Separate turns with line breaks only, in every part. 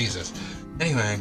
Jesus. Anyway.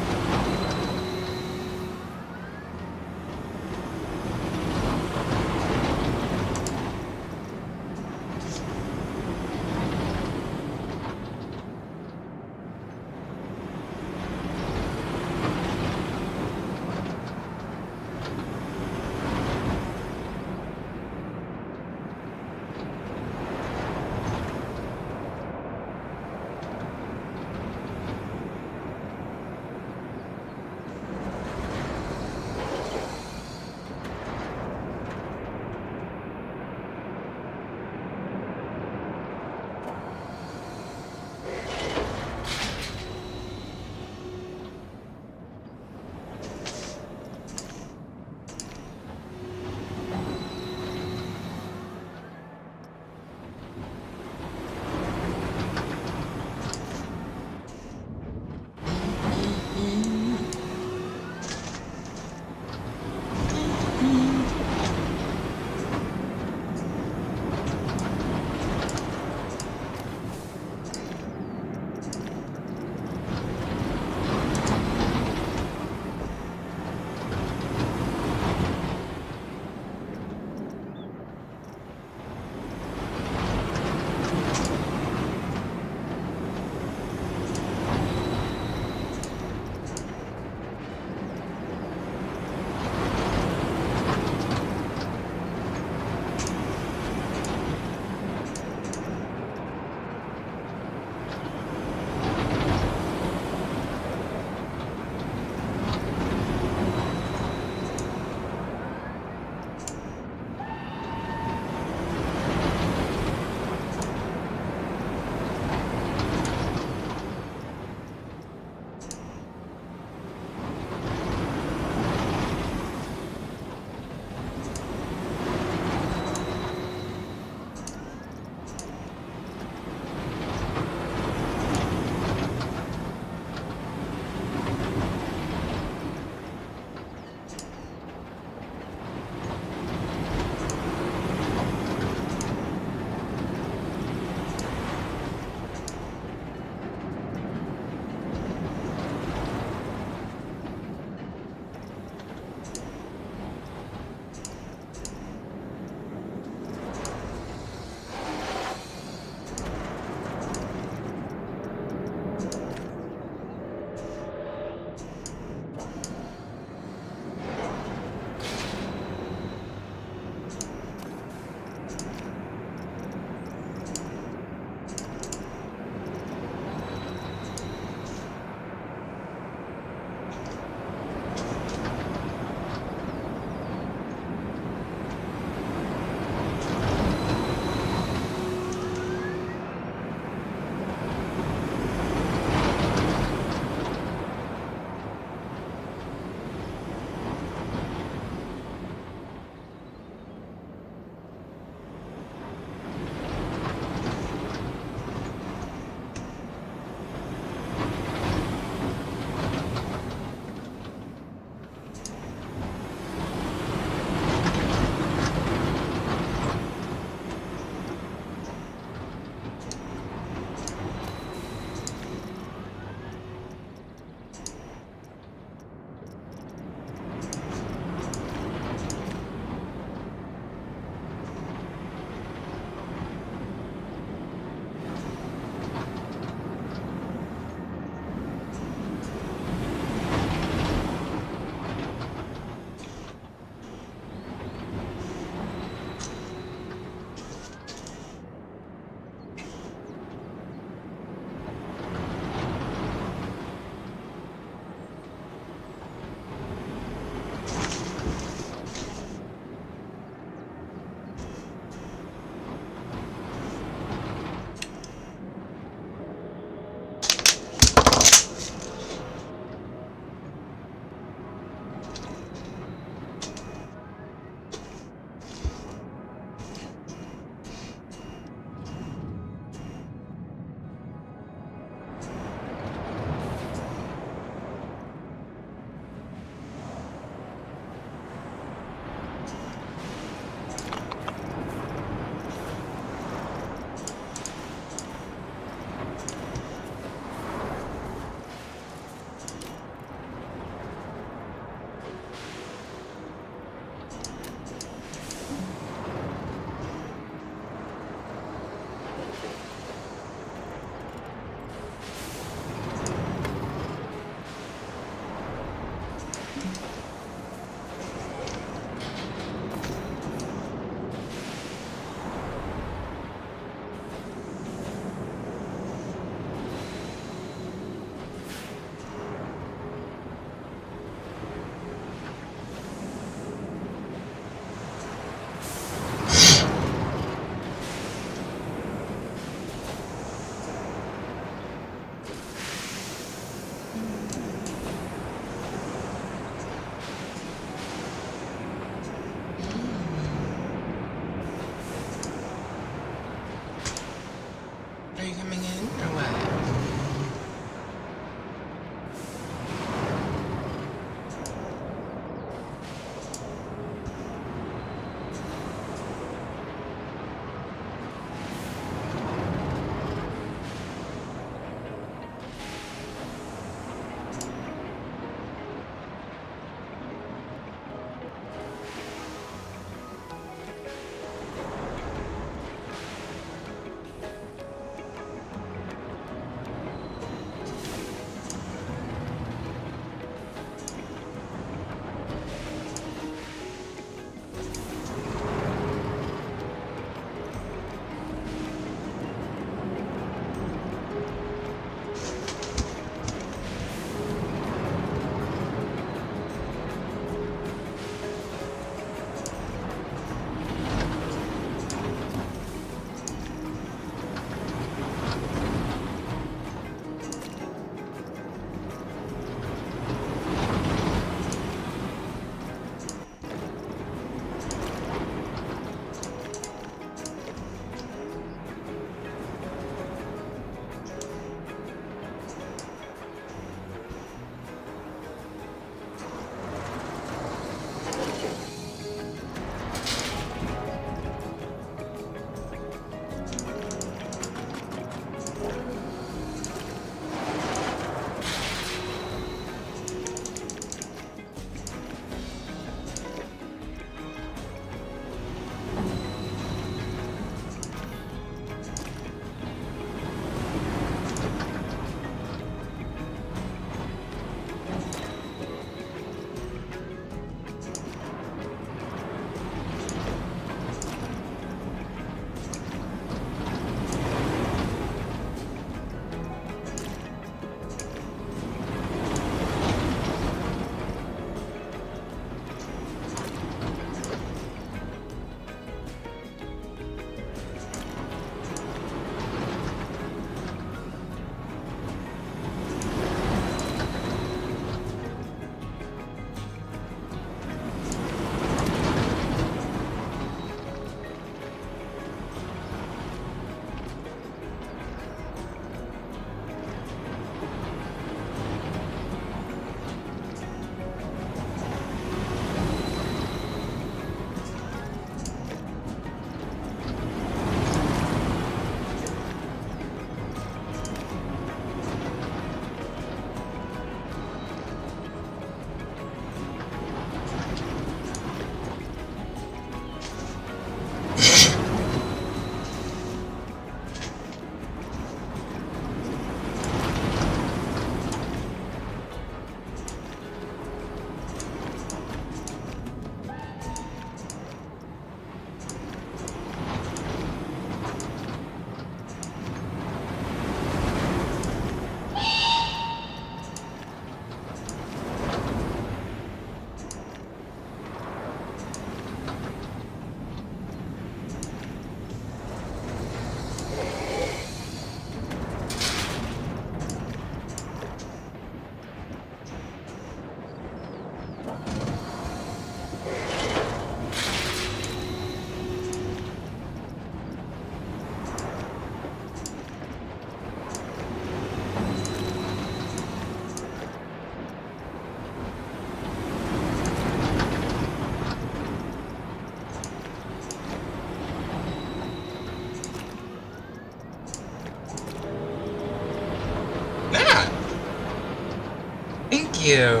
Thank you.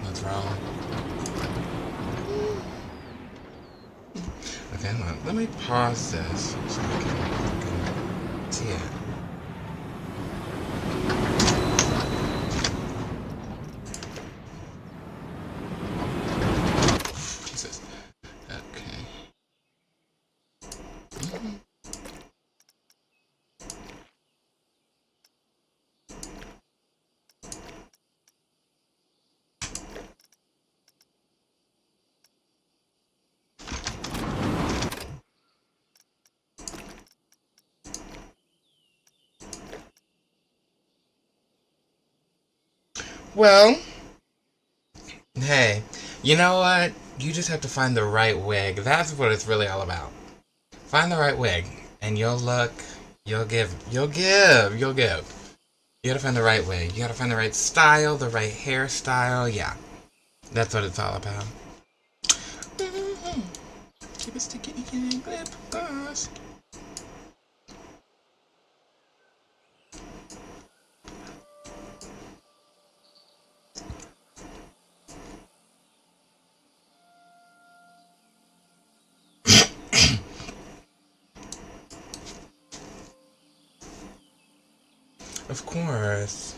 What's wrong? Okay, hold on. Let me pause this so I can see it. Jesus. Okay. Well, hey, you know what? You just have to find the right wig. That's what it's really all about. Find the right wig, and you'll look, you'll give. You gotta find the right wig. You gotta find the right style, the right hairstyle. Yeah, that's what it's all about. Keep it sticky and lip gloss. Of course.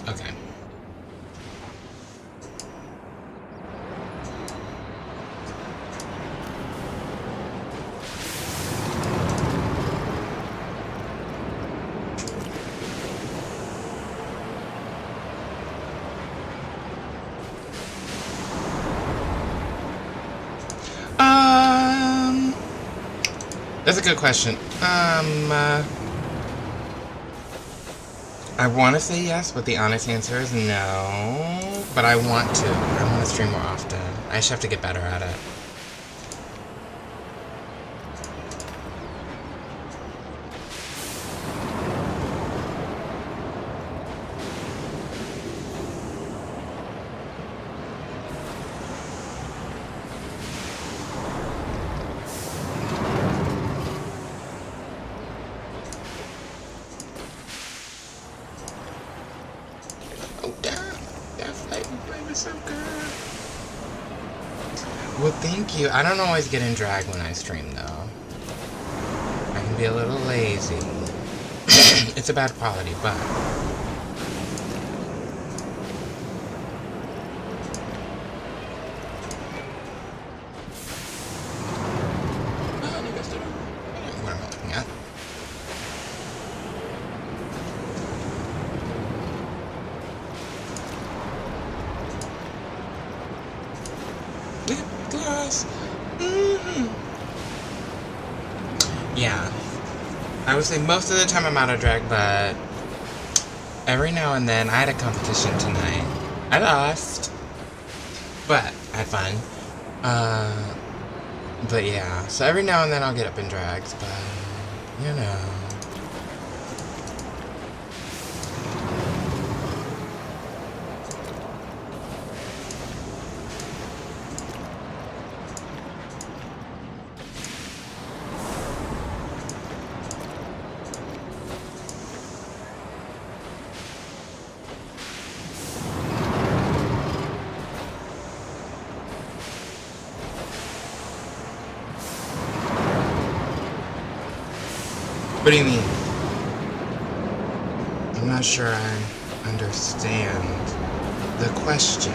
Okay. Um, that's a good question. I want to say yes, but the honest answer is no. But I want to. I want to stream more often. I just have to get better at it. Oh, damn. That flame is so good. Well, thank you. I don't always get in drag when I stream, though. I can be a little lazy. It's a bad quality, but... What am I looking at? Lip gloss. Yeah. I would say most of the time I'm out of drag, but every now and then I had a competition tonight. I lost, but I had fun. But yeah, so every now and then I'll get up in drags, but you know. What do you mean? I'm not sure I understand the question.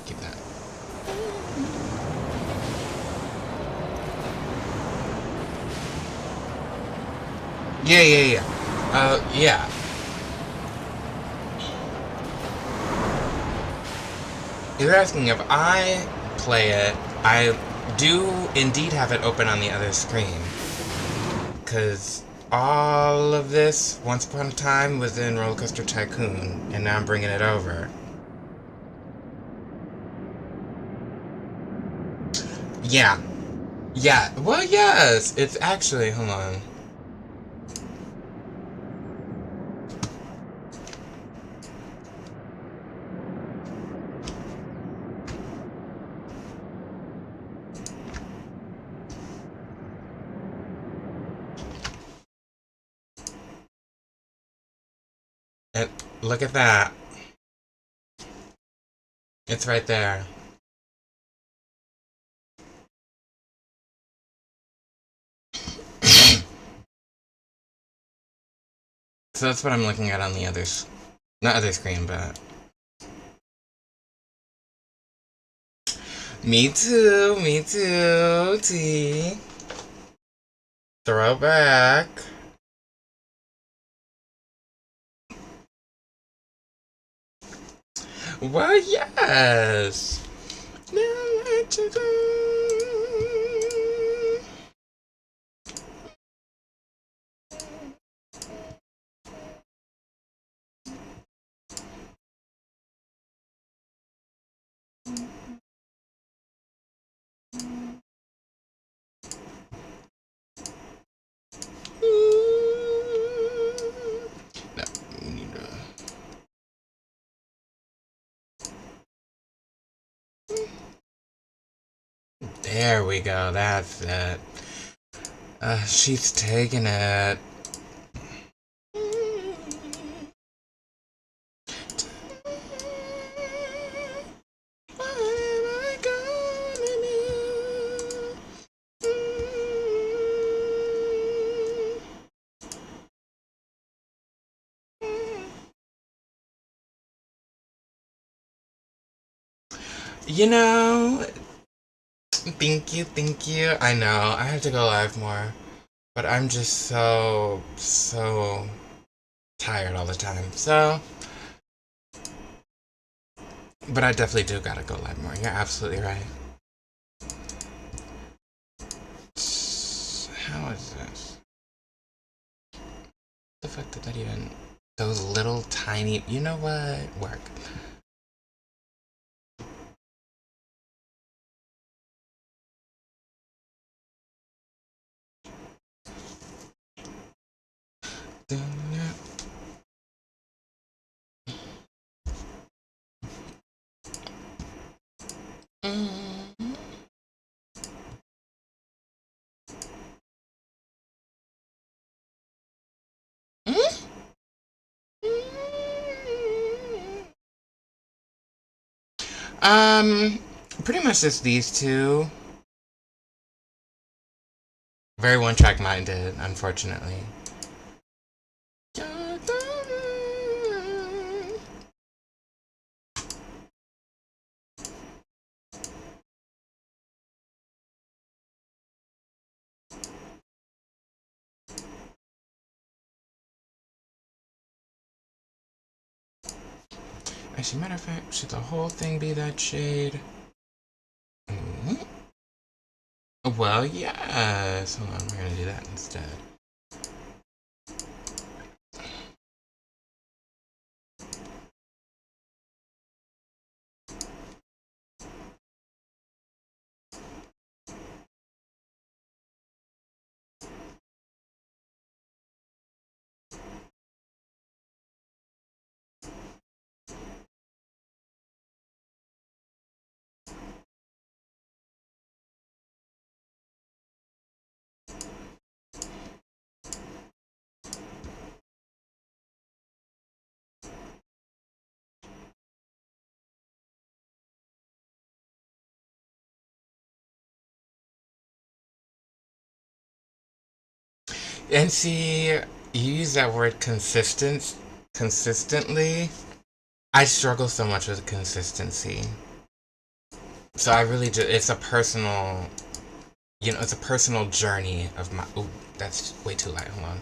Keep that. Yeah. Yeah. You're asking if I play it. I do indeed have it open on the other screen. Because all of this, once upon a time, was in Roller Coaster Tycoon, and now I'm bringing it over. Yeah. Yeah. Well, yes. It's actually, hold on. It, look at that. It's right there. So that's what I'm looking at on the others. Not other screen, but. Me too, T. Throwback. Well, yes. Now let you go. No, we need to. There we go. That's it. She's taking it. What am I gonna do? You know, thank you. I know, I have to go live more, but I'm just so tired all the time. So, but I definitely do gotta go live more. You're absolutely right. How is this? The fuck did that even? Those little tiny. You know what? Work. Um, pretty much just these two. Very one track minded, unfortunately. Actually, matter of fact, should the whole thing be that shade? Mm-hmm. Well, yes. Hold on, we're gonna do that instead. And see, you use that word consistently. I struggle so much with consistency. So I really do. It's a personal, it's a personal journey of my. Ooh, that's way too light. Hold on.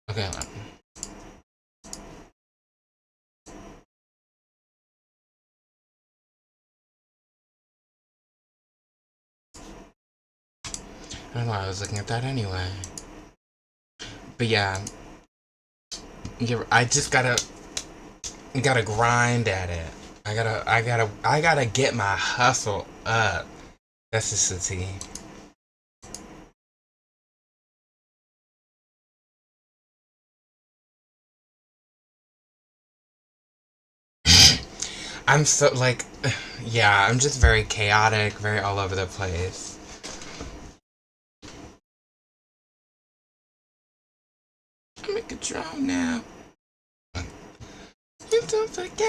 Okay, hold on. I don't know. I was looking at that anyway. But yeah, I just gotta grind at it. I gotta get my hustle up. That's just the tea. I'm so like, yeah, I'm just very chaotic, very all over the place. I make a drum now. You don't forget.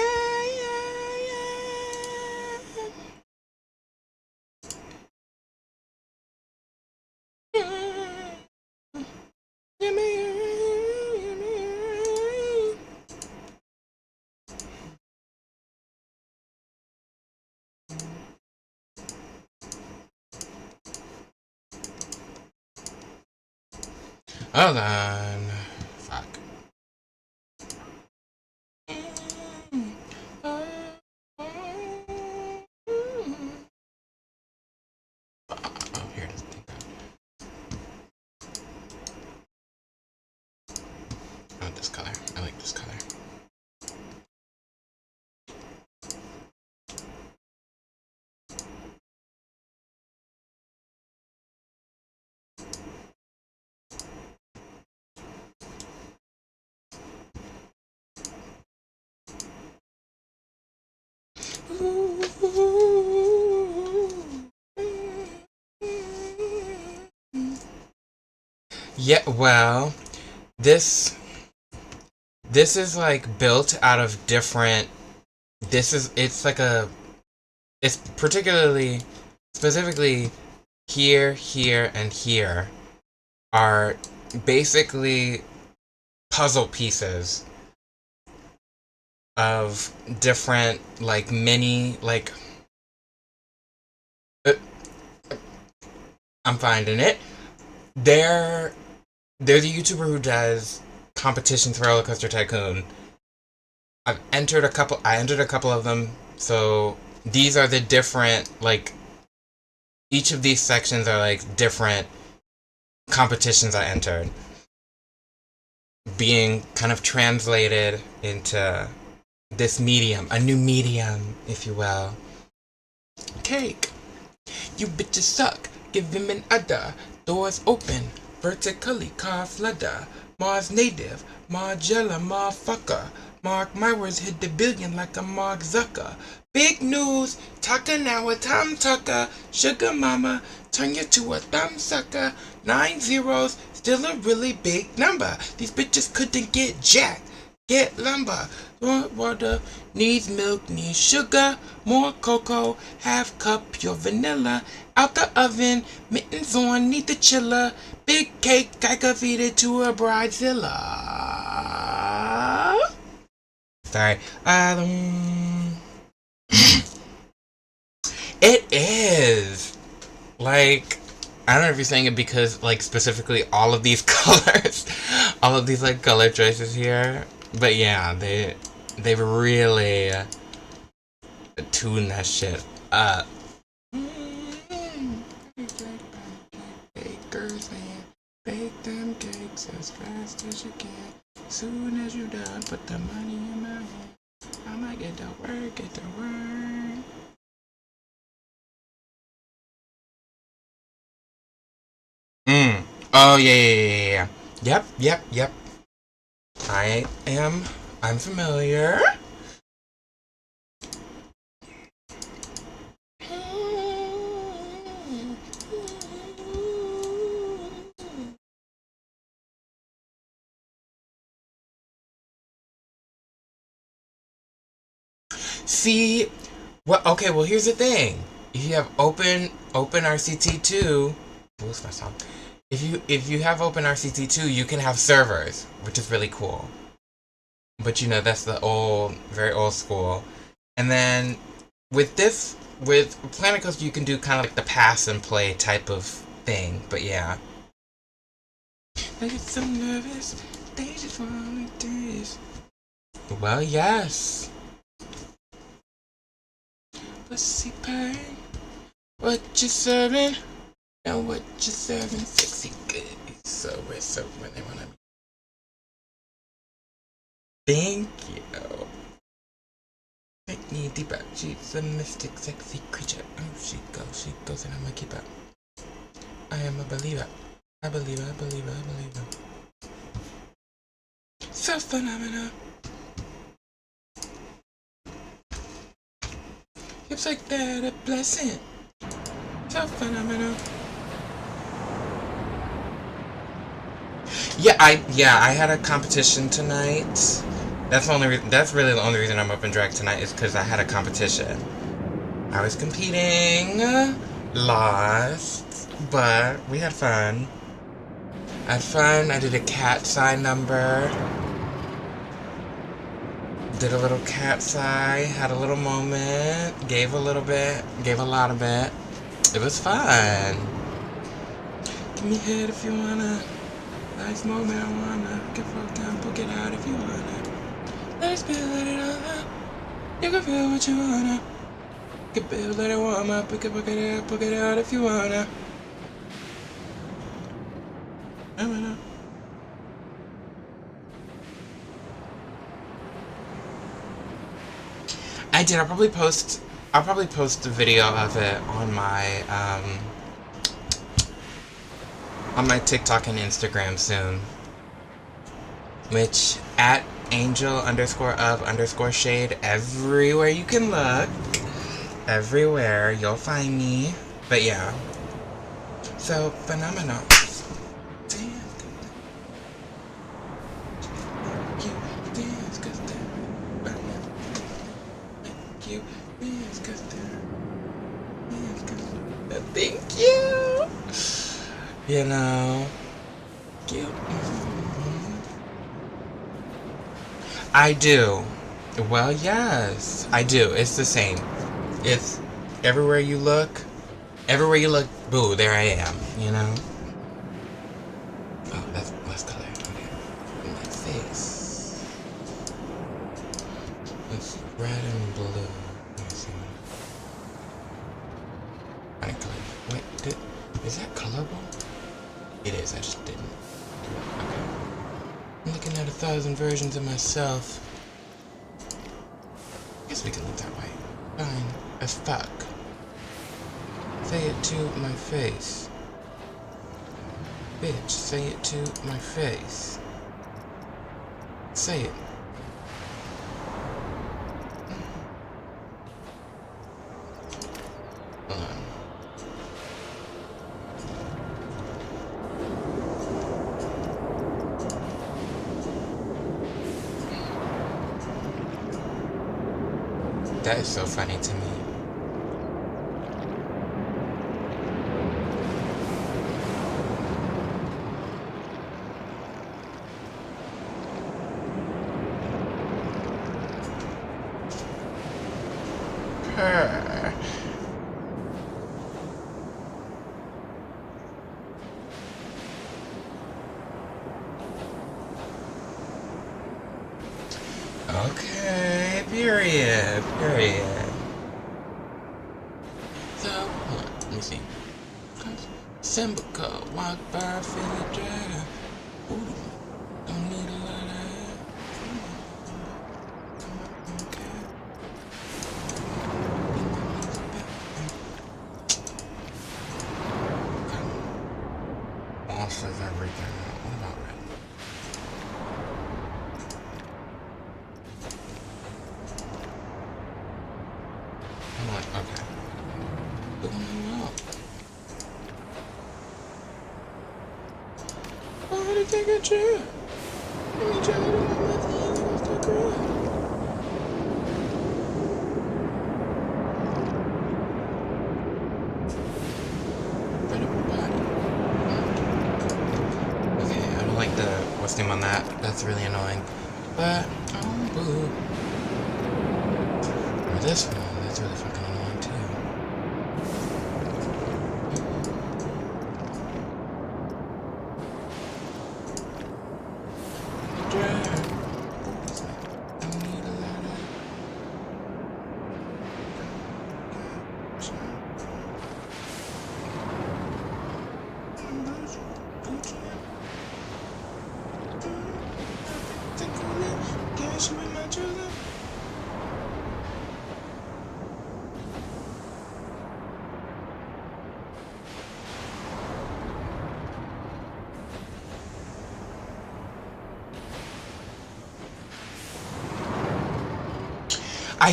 Hold on. Fuck. Oh, here it is. I want this color. I like this color. Yeah, well, this this is like built out of different. It's like it's particularly specifically here and here are basically puzzle pieces of different like mini like uh, I'm finding it. They're they're the YouTuber who does competitions for Roller Coaster Tycoon. I entered a couple of them. So these are the different like each of these sections are like different competitions I entered being kind of translated into this medium, a new medium, if you will. Cake. You bitches suck. Give him an udder. Doors open. Vertically carved leather. Mars native. Margella motherfucker. Mark my words hit the billion like a Mark Zucker. Big news. Talking now with Tom Tucker. Sugar mama. Turn you to a thumb sucker. 9 zeros. Still a really big number. These bitches couldn't get jack. Get lumber. Want water, needs milk, needs sugar, more cocoa, half cup pure vanilla. Out the oven, mittens on, need the chiller. Big cake, I could feed it to a bridezilla. Sorry. It is. Like, I don't know if you're saying it because, like, specifically all of these colors, all of these, like, color choices here. But yeah, they've really tuned that shit up. Bakers and bake them cakes as fast as you can. Soon as you done, put the money in my hand. I might get to work, get to work. Oh yeah. Yep. I'm familiar. See, well, okay, well, here's the thing. If you have open RCT2, what's my song? If you have open RCT2, you can have servers, which is really cool. But that's the very old school. And then with Planet Coaster, you can do kind of like the pass and play type of thing. But yeah. I get so nervous. They just want this. Well, yes. Pussy pie. What you serving? Now what you serving? Sexy good. So we're so when they wanna. Thank you. Take me deeper. She's a mystic, sexy creature. Oh, she goes, and I'm a keeper. I am a believer. I believe. So phenomenal. Hips like that, a blessing. So phenomenal. Yeah, I had a competition tonight. That's really the only reason I'm up in drag tonight is because I had a competition. I was competing, lost, but we had fun. I did a cat's eye number. Did a little cat's eye, had a little moment, gave a little bit, gave a lot of it. It was fun. Give me head if you wanna. Nice moment, I wanna. Get fucked down, book it out if you wanna. Let it all out. You can feel what you wanna. Get build, let it warm up. We can book it out if you wanna. I did. I'll probably post a video of it on my TikTok and Instagram soon. Which at angel_of_shade everywhere you can look. Everywhere you'll find me. But yeah. So phenomenal. Thank you. You know. Cute. I do. Well, yes. I do. It's the same. It's everywhere you look, boo, there I am, Oh, that's color. Okay. My face. It's red and blue. Let me see. Right color. Wait, is that colorable? It is, I just didn't. Okay. I'm looking at 1,000 versions of myself. I guess we can look that way. Fine as fuck. Say it to my face. Bitch, say it to my face. Say it. Hold on. That is so funny to me. Okay, period. So, hold on, let me see. Simbaco, walk by, feel it dry. Ooh, don't need a lot of okay. Monsters everything. What about red? I'm like, okay. Oh, how to take a trip? Let me try to do my thing. What's the girl? costume on that. That's really annoying. But, oh, boo. Or this one, that's really fucking annoying too.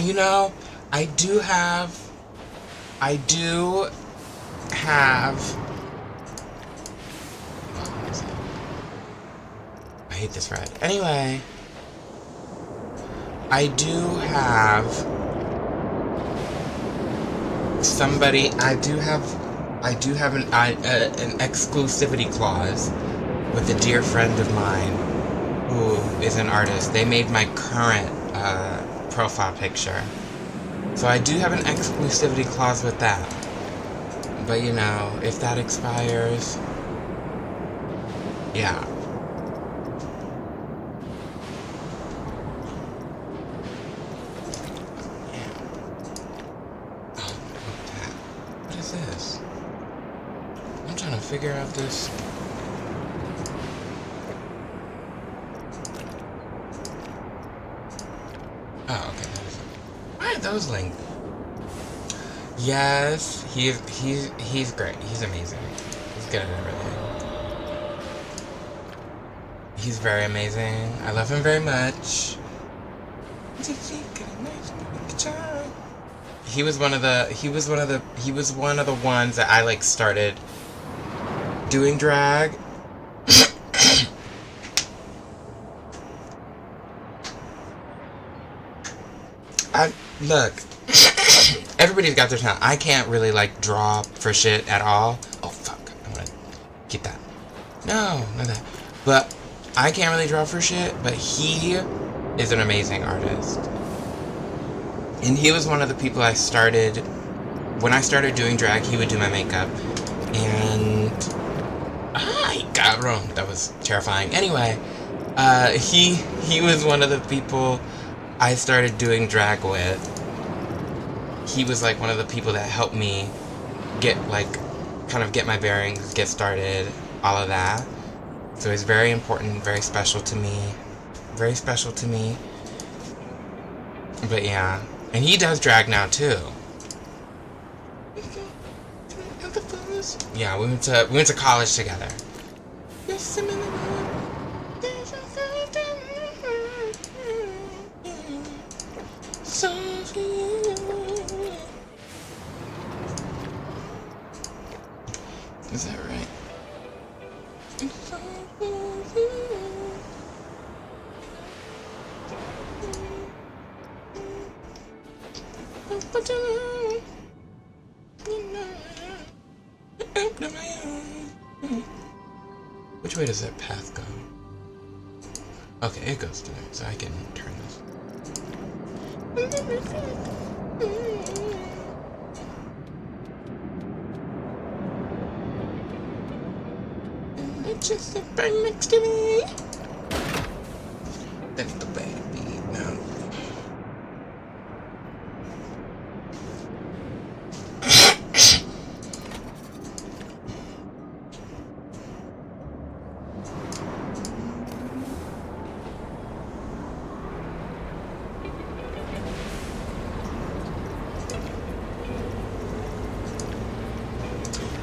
You know, I do have, I hate this ride. Anyway, I do have somebody, I do have an exclusivity clause with a dear friend of mine who is an artist. They made my current, profile picture. So I do have an exclusivity clause with that. But you know, if that expires, yeah. Oh, what is this? I'm trying to figure out this. Oh, okay. Why are those linked? Yes, he's great. He's amazing. He's good at everything. He's very amazing. I love him very much. He was one of the ones that I like started doing drag. Look, everybody's got their talent. I can't really, like, draw for shit at all. Oh, fuck. I'm gonna get that. No, not that. But I can't really draw for shit, but he is an amazing artist. And he was one of the people I started, when I started doing drag, he would do my makeup. And, cabrón, that was terrifying. Anyway, he was one of the people I started doing drag with. He was like one of the people that helped me get, like, kind of get my bearings, get started, all of that. So he's very important, very special to me. Very special to me. But yeah. And he does drag now too. Yeah, we went to college together. Is that right? Which way does that path go? Okay, it goes to there, so I can turn this. Just sit right next to me. That's the baby. No.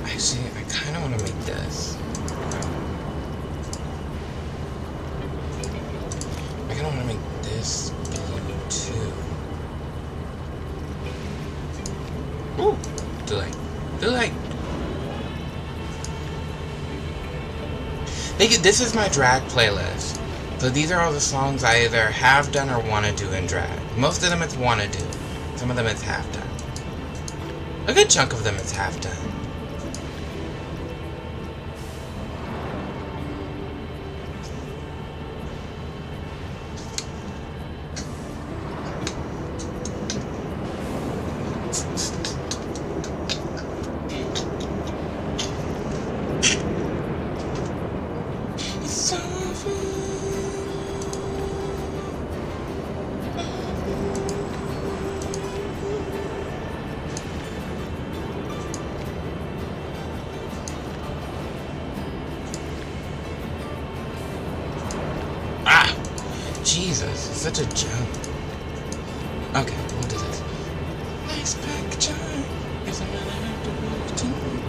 Actually, I kind of want to make this. I kind of want to make this blue too. Ooh, delay. This is my drag playlist. So these are all the songs I either have done or want to do in drag. Most of them it's want to do. Some of them it's half done. A good chunk of them it's half done. Ah! Jesus, such a jump. Okay, what is this? Nice back chime. Guess I'm gonna have to roll it tonight.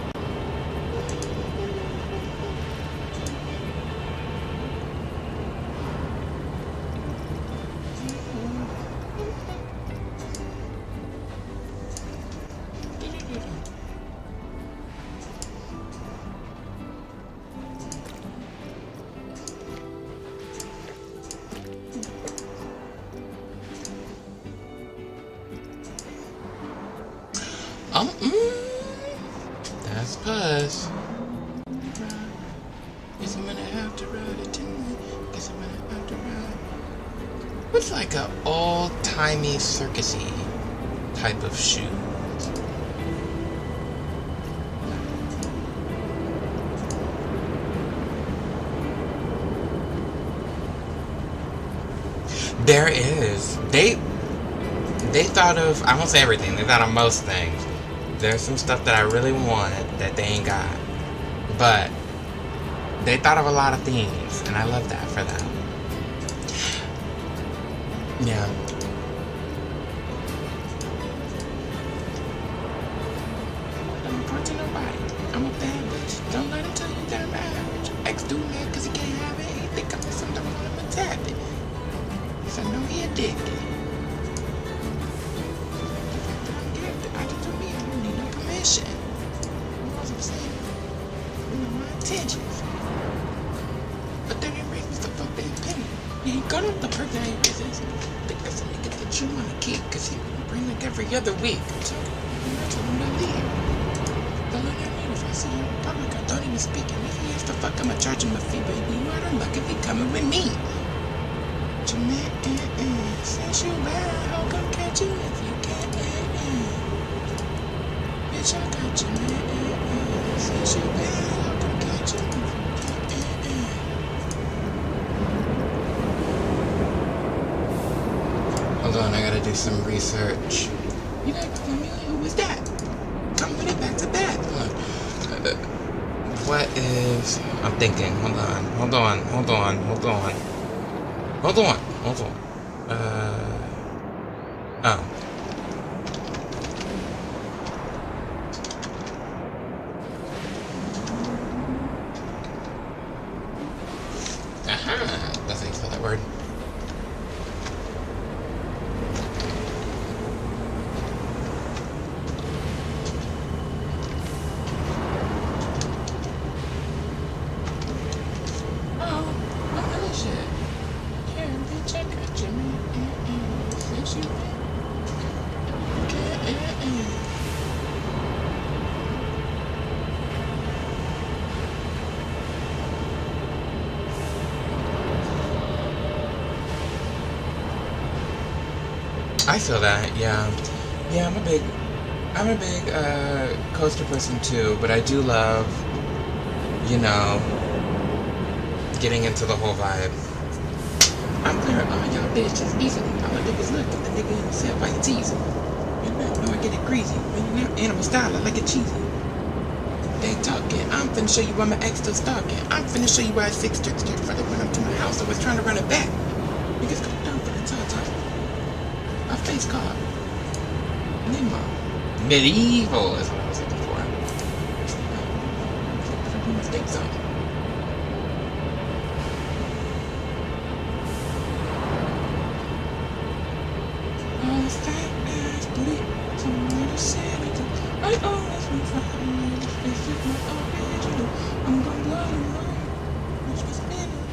That's Puss. Guess I'm gonna have to ride it tonight. Guess I'm gonna have to ride. What's like a old-timey circusy type of shoe? There is. They thought of, I won't say everything, they thought of most things. There's some stuff that I really want that they ain't got. But they thought of a lot of things, and I love that for them. Yeah. Don't report to nobody. I'm a bad bitch. Don't let him tell you that I'm average. Ex do mad because he can't have it. He think I'm something wrong with him, tap it. So I know he addicted. You know what I'm saying? You know my intentions. But they didn't raise me the fuck they penny. You ain't got up the person that ain't business. I think that's a nigga that you wanna keep, cause he wanna bring like every other week. So I'm not telling him to leave. Don't let him in if I see him in public. I don't even speak him. If he has to fuck, I'ma charge him a fee, baby. You out of luck if he coming with me. Since you bad, I'll come catch you if you can't. Bitch, I got you, man. Since you bad, I'll come catch you. Hold on, I gotta do some research. You know, who was that? I'm putting it back to back. What is... I'm thinking. Hold on. Oh. That's how you spell that word. Oh, really shit. Yeah, bitch, I got you, man. Since you I feel that, yeah. Yeah, I'm a big coaster person too, but I do love, you know, getting into the whole vibe. I'm clearing all y'all bitches easily. All the niggas look at the nigga himself like teasing. You know I get it greasy. When you're not animal style, I like it cheesy. They talking, I'm finna show you why my ex still stalking. I'm finna show you why I 6 strips straight front went up to my house. I was trying to run it back. Niggas come down for the top. My face card. Nemo. Medieval is what I was looking for. Mistakes on. All the fat ass booty. Somewhere to say it. I always been fine. This is my original. I'm gonna blow you away. Watch me spin it.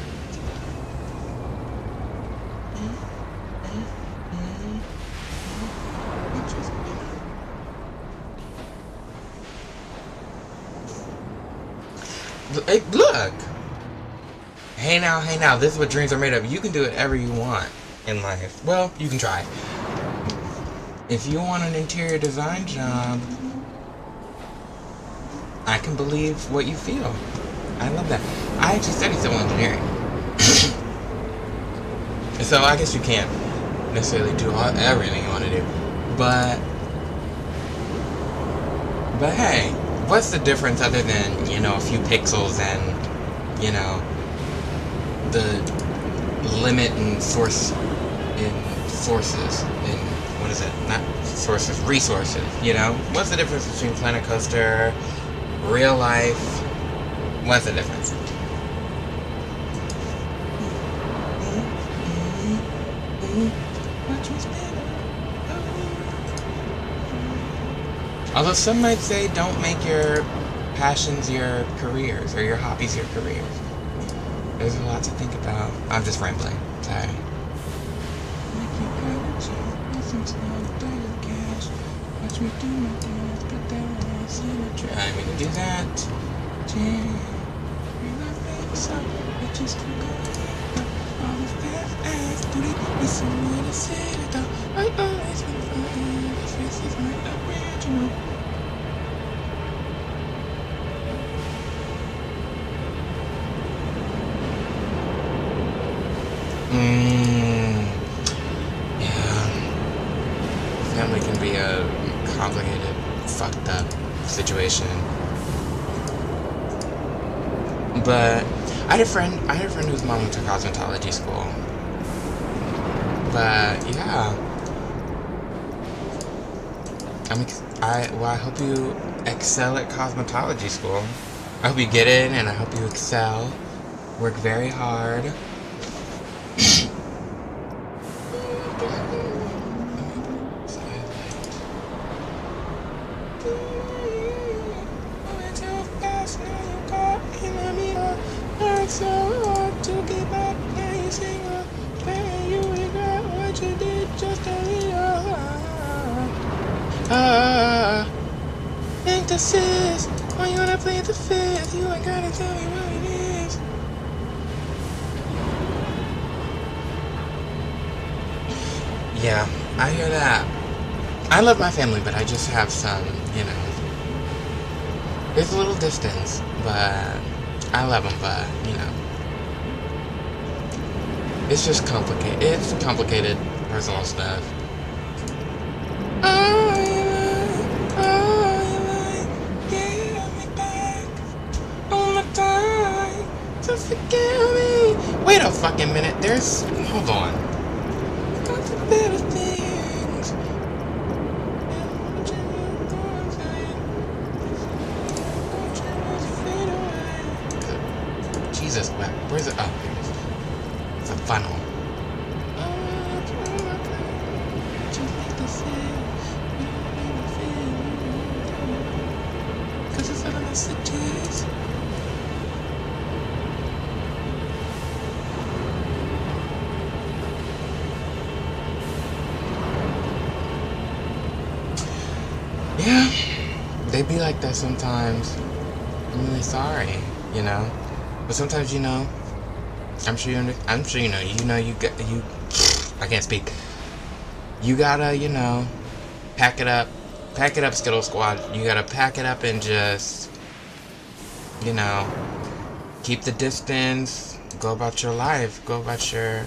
Hey, look! Hey now, this is what dreams are made of. You can do whatever you want in life. Well, you can try. If you want an interior design job, I can believe what you feel. I love that. I actually studied civil engineering. So I guess you can't necessarily do everything you want to do, but hey, what's the difference other than a few pixels and the limit in forces in what is it? Not sources, resources. What's the difference between Planet Coaster, real life? What's the difference? Although some might say don't make your passions your careers or your hobbies your careers. There's a lot to think about. I'm just rambling. Sorry. I mean to do that. Yeah. Family can be a complicated, fucked up situation. But I had a friend whose mom went to cosmetology school. But yeah. I hope you excel at cosmetology school. I hope you get in and I hope you excel. Work very hard. Think this is why you wanna play the fifth. You ain't gotta tell me what it is. Yeah, I hear that. I love my family, but I just have some, there's a little distance, but I love them, but, it's just complicated. It's complicated personal stuff. Forgive me. Wait a fucking minute. Hold on. Got the better things. Jesus, where's it? Oh, here it is. It's a funnel. Cause it's all messages. Yeah, they be like that sometimes. I'm really sorry, But sometimes, I'm sure you I can't speak. You gotta, pack it up, Skittle Squad. You gotta pack it up and just, keep the distance, go about your life, go about your,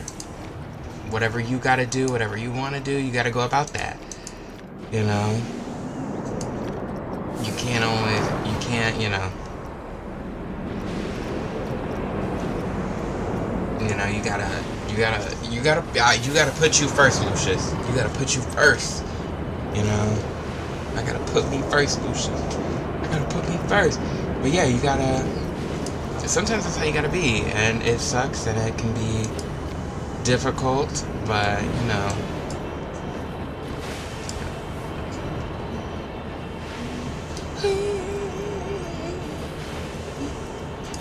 whatever you gotta do, whatever you wanna do, you gotta go about that, You can't, you gotta put you first, Lucius. You gotta put you first, I gotta put me first, Lucius. I gotta put me first. But yeah, sometimes that's how you gotta be, and it sucks, and it can be difficult, but,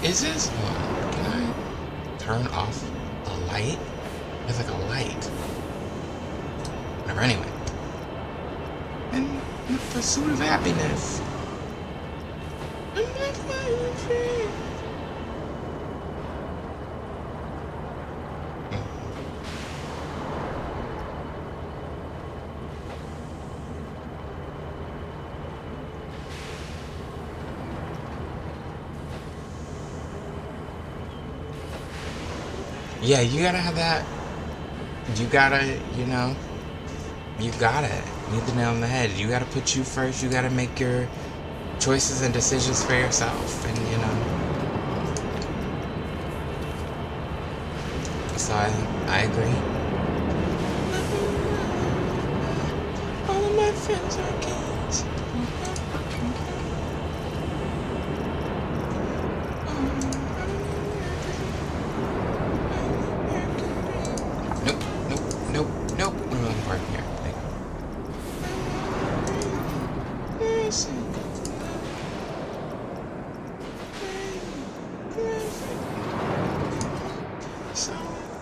Is this one? Can I turn off the light? It's like a light. Whatever, anyway. In the pursuit of happiness. I'm not flying free. Yeah, you gotta have that. You gotta, you got it. You hit the nail on the head. You gotta put you first. You gotta make your choices and decisions for yourself. And, so I agree. All of my friends are kids. Nope, nope, nope, nope. We're looking for it here. There you go. So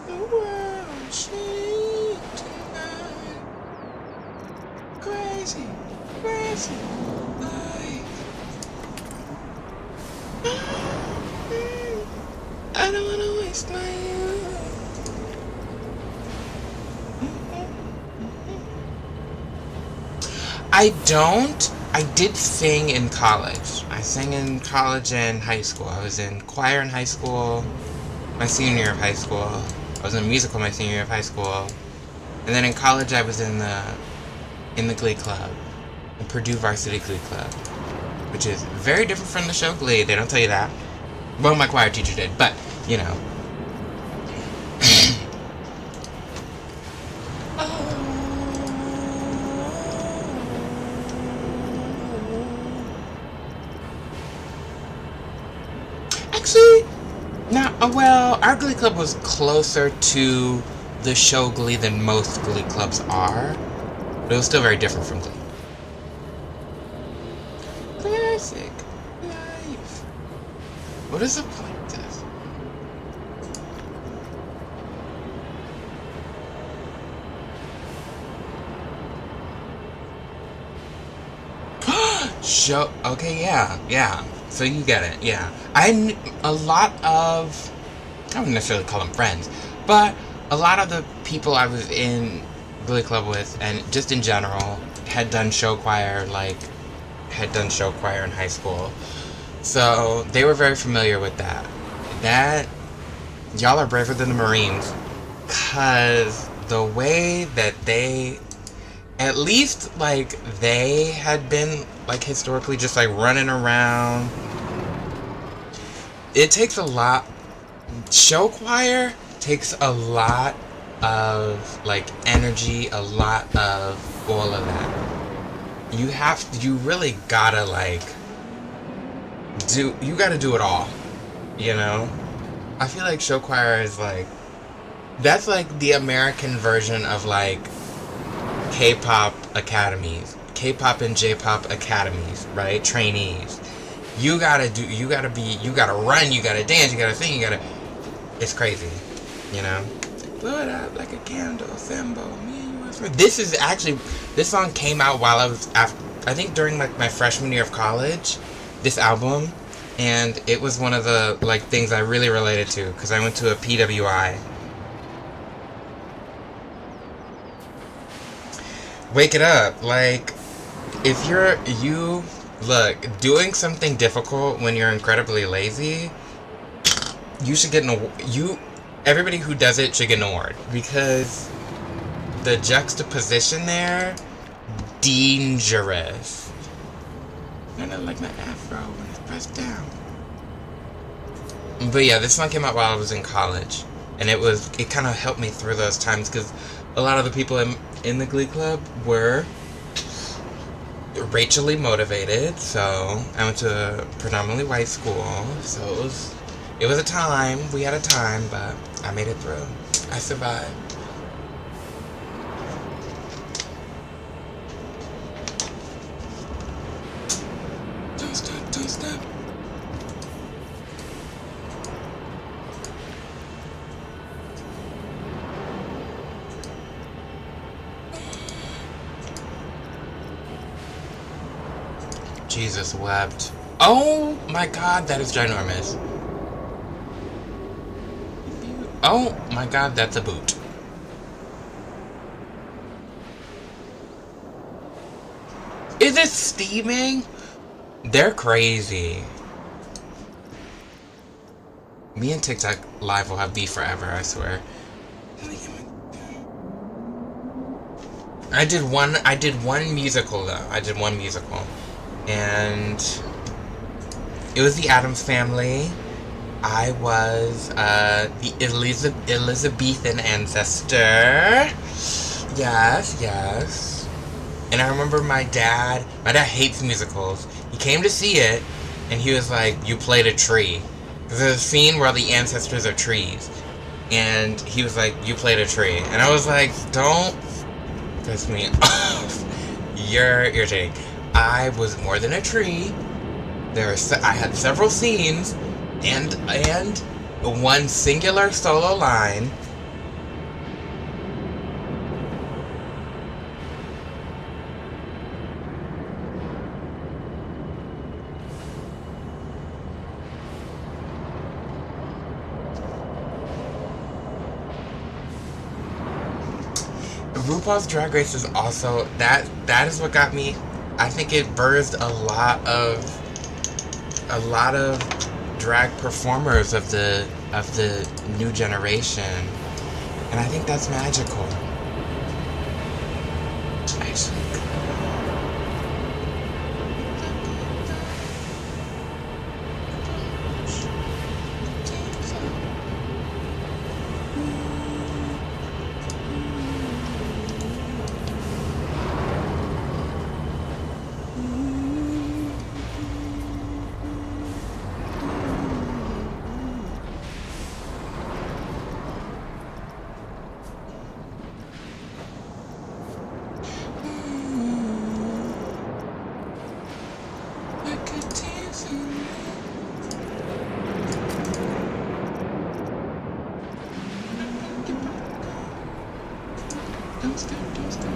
the world changed tonight. Crazy, crazy life. I don't wanna waste my youth. I don't. I did sing in college. I sang in college and high school. I was in choir in high school, my senior year of high school. I was in a musical my senior year of high school. And then in college I was in the Glee Club. The Purdue Varsity Glee Club. Which is very different from the show Glee. They don't tell you that. Well, my choir teacher did, but, Actually, well, our Glee Club was closer to the show Glee than most Glee Clubs are. But it was still very different from Glee. Classic life. What is the point of this? Show. Okay, yeah. So you get it, yeah. A lot of, I wouldn't necessarily call them friends, but a lot of the people I was in Glee Club with, and just in general, had done show choir in high school. So they were very familiar with that. Y'all are braver than the Marines, cause the way that they, at least they had been historically just running around. It takes a lot. Show choir takes a lot of energy, a lot of all of that. You really gotta do it all, I feel like show choir is that's the American version of K-pop academies, K-pop and J-pop academies, right? Trainees. You gotta run, you gotta dance, you gotta sing, it's crazy, Blow it out like a candle, Simbo, me and you was friends. This song came out while I was I think during my freshman year of college, this album, and it was one of the things I really related to, because I went to a PWI. Wake it up. If look, doing something difficult when you're incredibly lazy, you should get an award. Everybody who does it should get an award, because the juxtaposition there, dangerous. And I like my afro when it's pressed down. But yeah, this song came out while I was in college, and it kind of helped me through those times, because a lot of the people in the Glee Club were racially motivated. So I went to a predominantly white school, so it was a time. We had a time, but I made it through. I survived. Don't stop, don't stop. Jesus wept. Oh my god, that is ginormous. Oh my god, that's a boot. Is it steaming? They're crazy. Me and TikTok Live will have beef forever, I swear. I did one musical though. I did one musical. And it was the Addams Family. I was the Elizabethan ancestor. Yes, yes. And I remember my dad hates musicals. He came to see it, and he was like, "You played a tree." There's a scene where the ancestors are trees. And he was like, "You played a tree." And I was like, "Don't piss me off. You're irritating." I was more than a tree. I had several scenes, and one singular solo line. RuPaul's Drag Race is also that is what got me. I think it birthed a lot of drag performers of the new generation, and I think that's magical. Actually, don't stop, don't stop.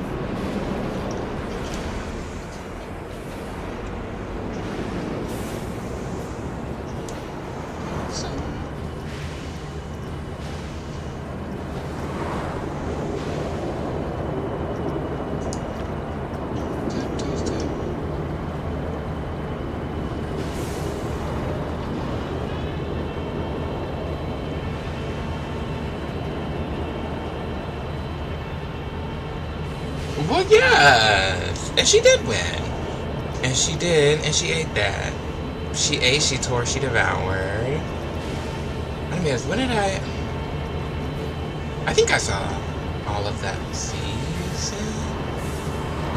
Well, yes, and she did win, and she did, and she ate that. She ate, she tore, she devoured. I mean, when did I think I saw all of that season.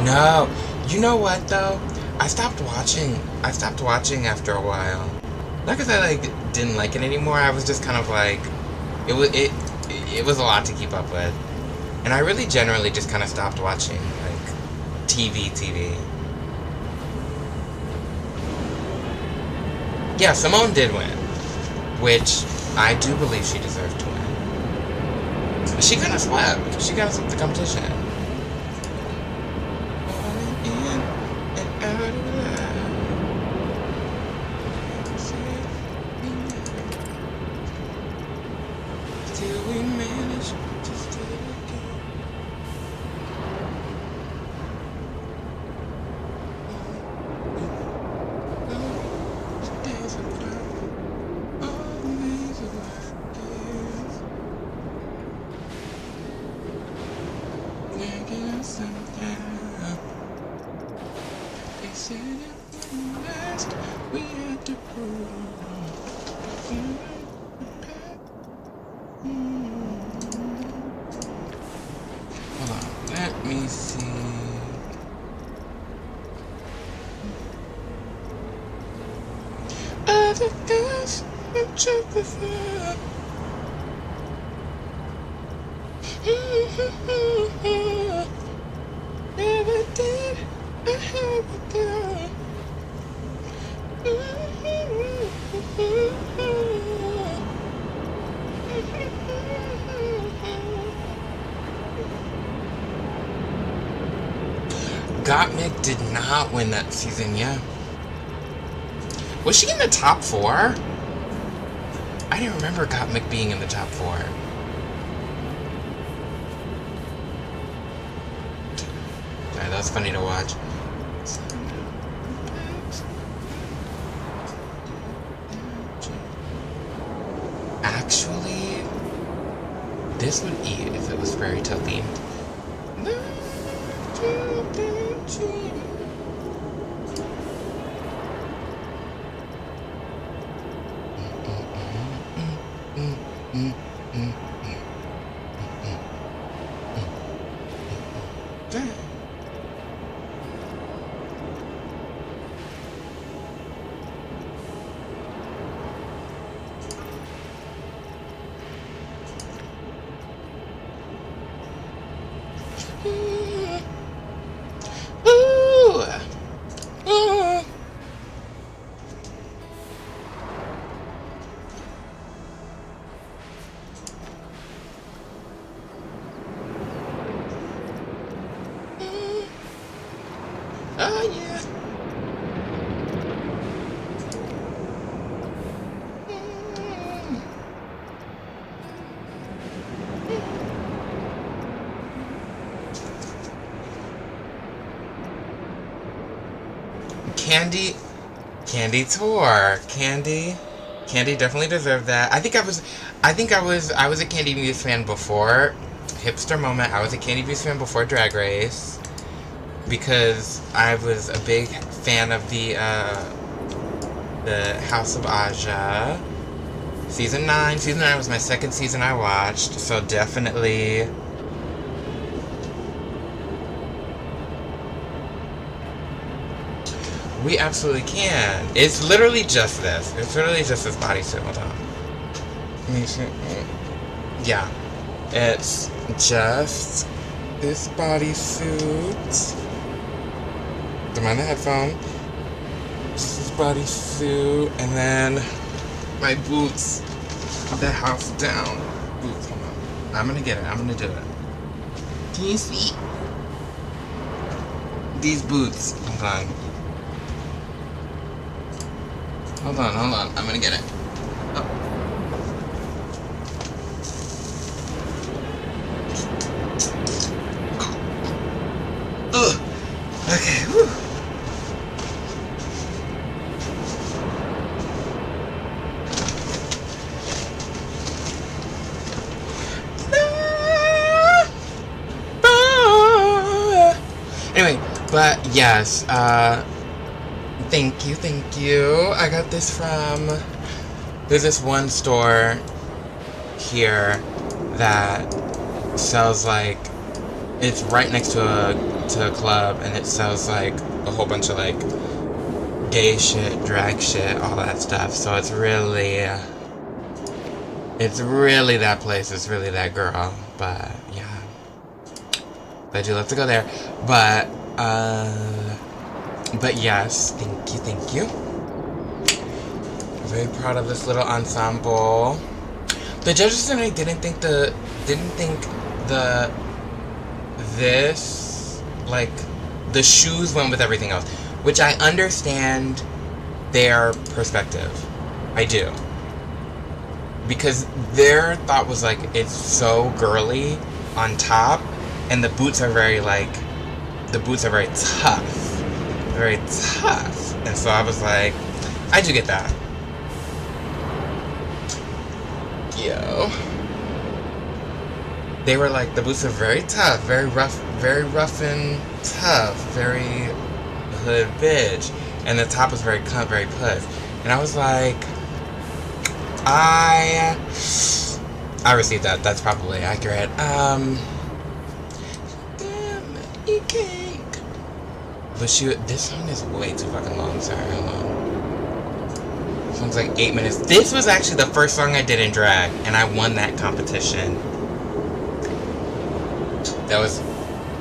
No, you know what though? I stopped watching. I stopped watching after a while. Not because I didn't like it anymore. I was just kind of like, it was a lot to keep up with. And I really generally just kind of stopped watching, like, TV. Yeah, Simone did win, which I do believe she deserved to win. She kind of swept. She kind of swept the competition. Still we managed to stay together. They said it wouldn't last. We had to prove Hold on, let me see. Other guys and check this out. Never did I have a girl. Gottmik did not win that season, yeah. Was she in the top 4? I didn't remember Gottmik being in the top 4. Alright, that's funny to watch. This would eat if it was fairy tale themed. Oh, yeah. Candy tour. Candy definitely deserved that. I was a Candy Muse fan before Hipster Moment. I was a Candy Muse fan before Drag Race because I was a big fan of the House of Aja. Season 9. Season 9 was my second season I watched, so definitely. We absolutely can. It's literally just this. It's literally just this bodysuit. Hold on. Let me see. Yeah. It's just this bodysuit. Don't mind the headphone. Just this bodysuit. And then my boots. The house down. Boots. Hold on. I'm gonna get it. I'm gonna do it. Can you see? These boots. Hold on. Hold on. I'm gonna get it. Oh. Ugh. Okay. Whew. Anyway, but yes, thank you. I got this from, there's this one store here that sells like, it's right next to a club, and it sells like a whole bunch of like gay shit, drag shit, all that stuff. So it's really that place. It's really that girl. But yeah, I do love to go there. But yes, thank you. Very proud of this little ensemble. The judges and I didn't think the shoes went with everything else, which I understand their perspective. I do. Because their thought was like, it's so girly on top, and the boots are very tough. Very tough. And so I was like, I do get that. Yo. They were like, the boots are very tough, very rough and tough, very hood bitch. And the top was very cunt, very puss. And I was like, I received that. That's probably accurate. Damn, eat cake. But this song is way too fucking long. Sorry, hold on. This song's like 8 minutes. This was actually the first song I did in drag, and I won that competition. That was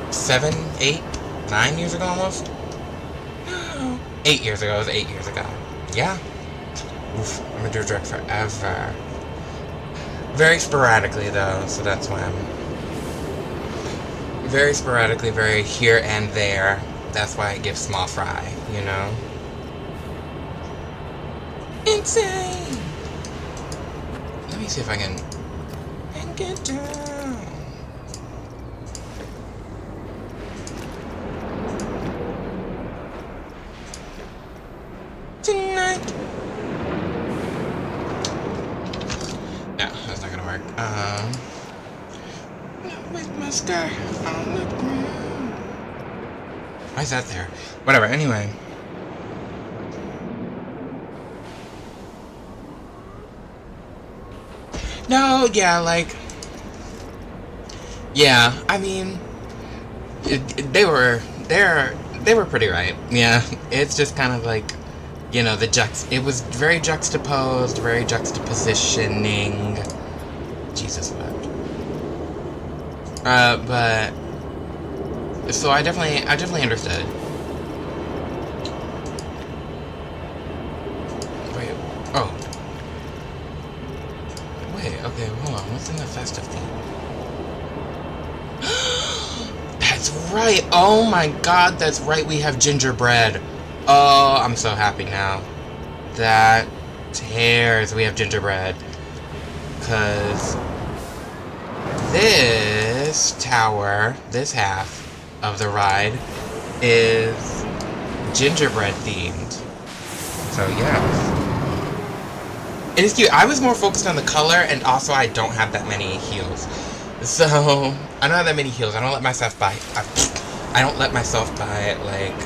7, 8, 9 years ago almost? No. 8 years ago. It was 8 years ago. Yeah. Oof, I'm gonna do drag forever. Very sporadically though, so that's why I'm very sporadically, very here and there. That's why I give small fry, you know? Insane! Let me see if I can get down. Tonight. No, that's not gonna work. with my skirt on the ground. Why is that there? Whatever, anyway. No, yeah, like... Yeah, I mean... They were pretty right. Yeah, it's just kind of like... You know, it was very juxtaposed, very juxtapositioning. Jesus wept. But... So I definitely understood. Wait, oh. Wait, okay, hold on. What's in the festive theme? That's right! Oh my god, that's right, we have gingerbread. Oh, I'm so happy now. That tears. We have gingerbread. Because this tower, this half of the ride, is gingerbread themed. So, yes. It is cute. I was more focused on the color, and also I don't have that many heels. So, I don't have that many heels. I don't let myself buy, like,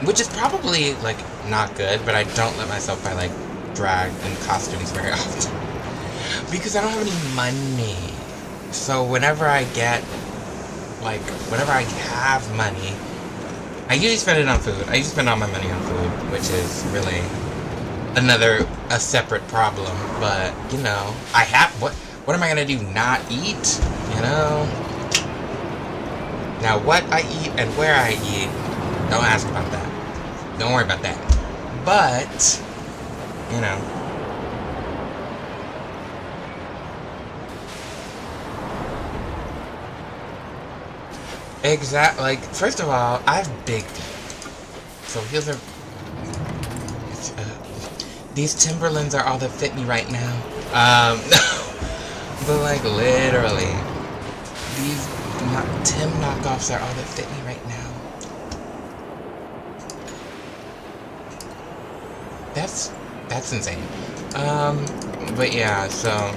which is probably, like, not good, but I don't let myself buy, like, drag and costumes very often. Because I don't have any money. So whenever I have money, I usually spend it on food. I usually spend all my money on food, which is really a separate problem. But, you know, what am I gonna do? Not eat? You know? Now, what I eat and where I eat, don't ask about that. Don't worry about that. But, you know. Like, first of all, I have big feet. So heels are... these Timberlands are all that fit me right now. But, like, literally. These Tim knockoffs are all that fit me right now. That's insane. But yeah, so...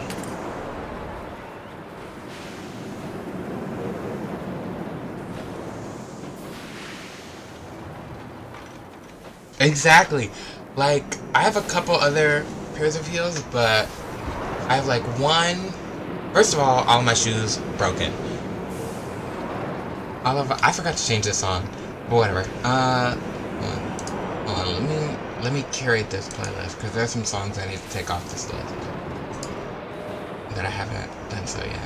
Exactly. Like, I have a couple other pairs of heels, but I have, like, one... First of all my shoes broken. I forgot to change this song, but whatever. Hold on, let me curate this playlist, because there's some songs I need to take off this list that I haven't done so yet.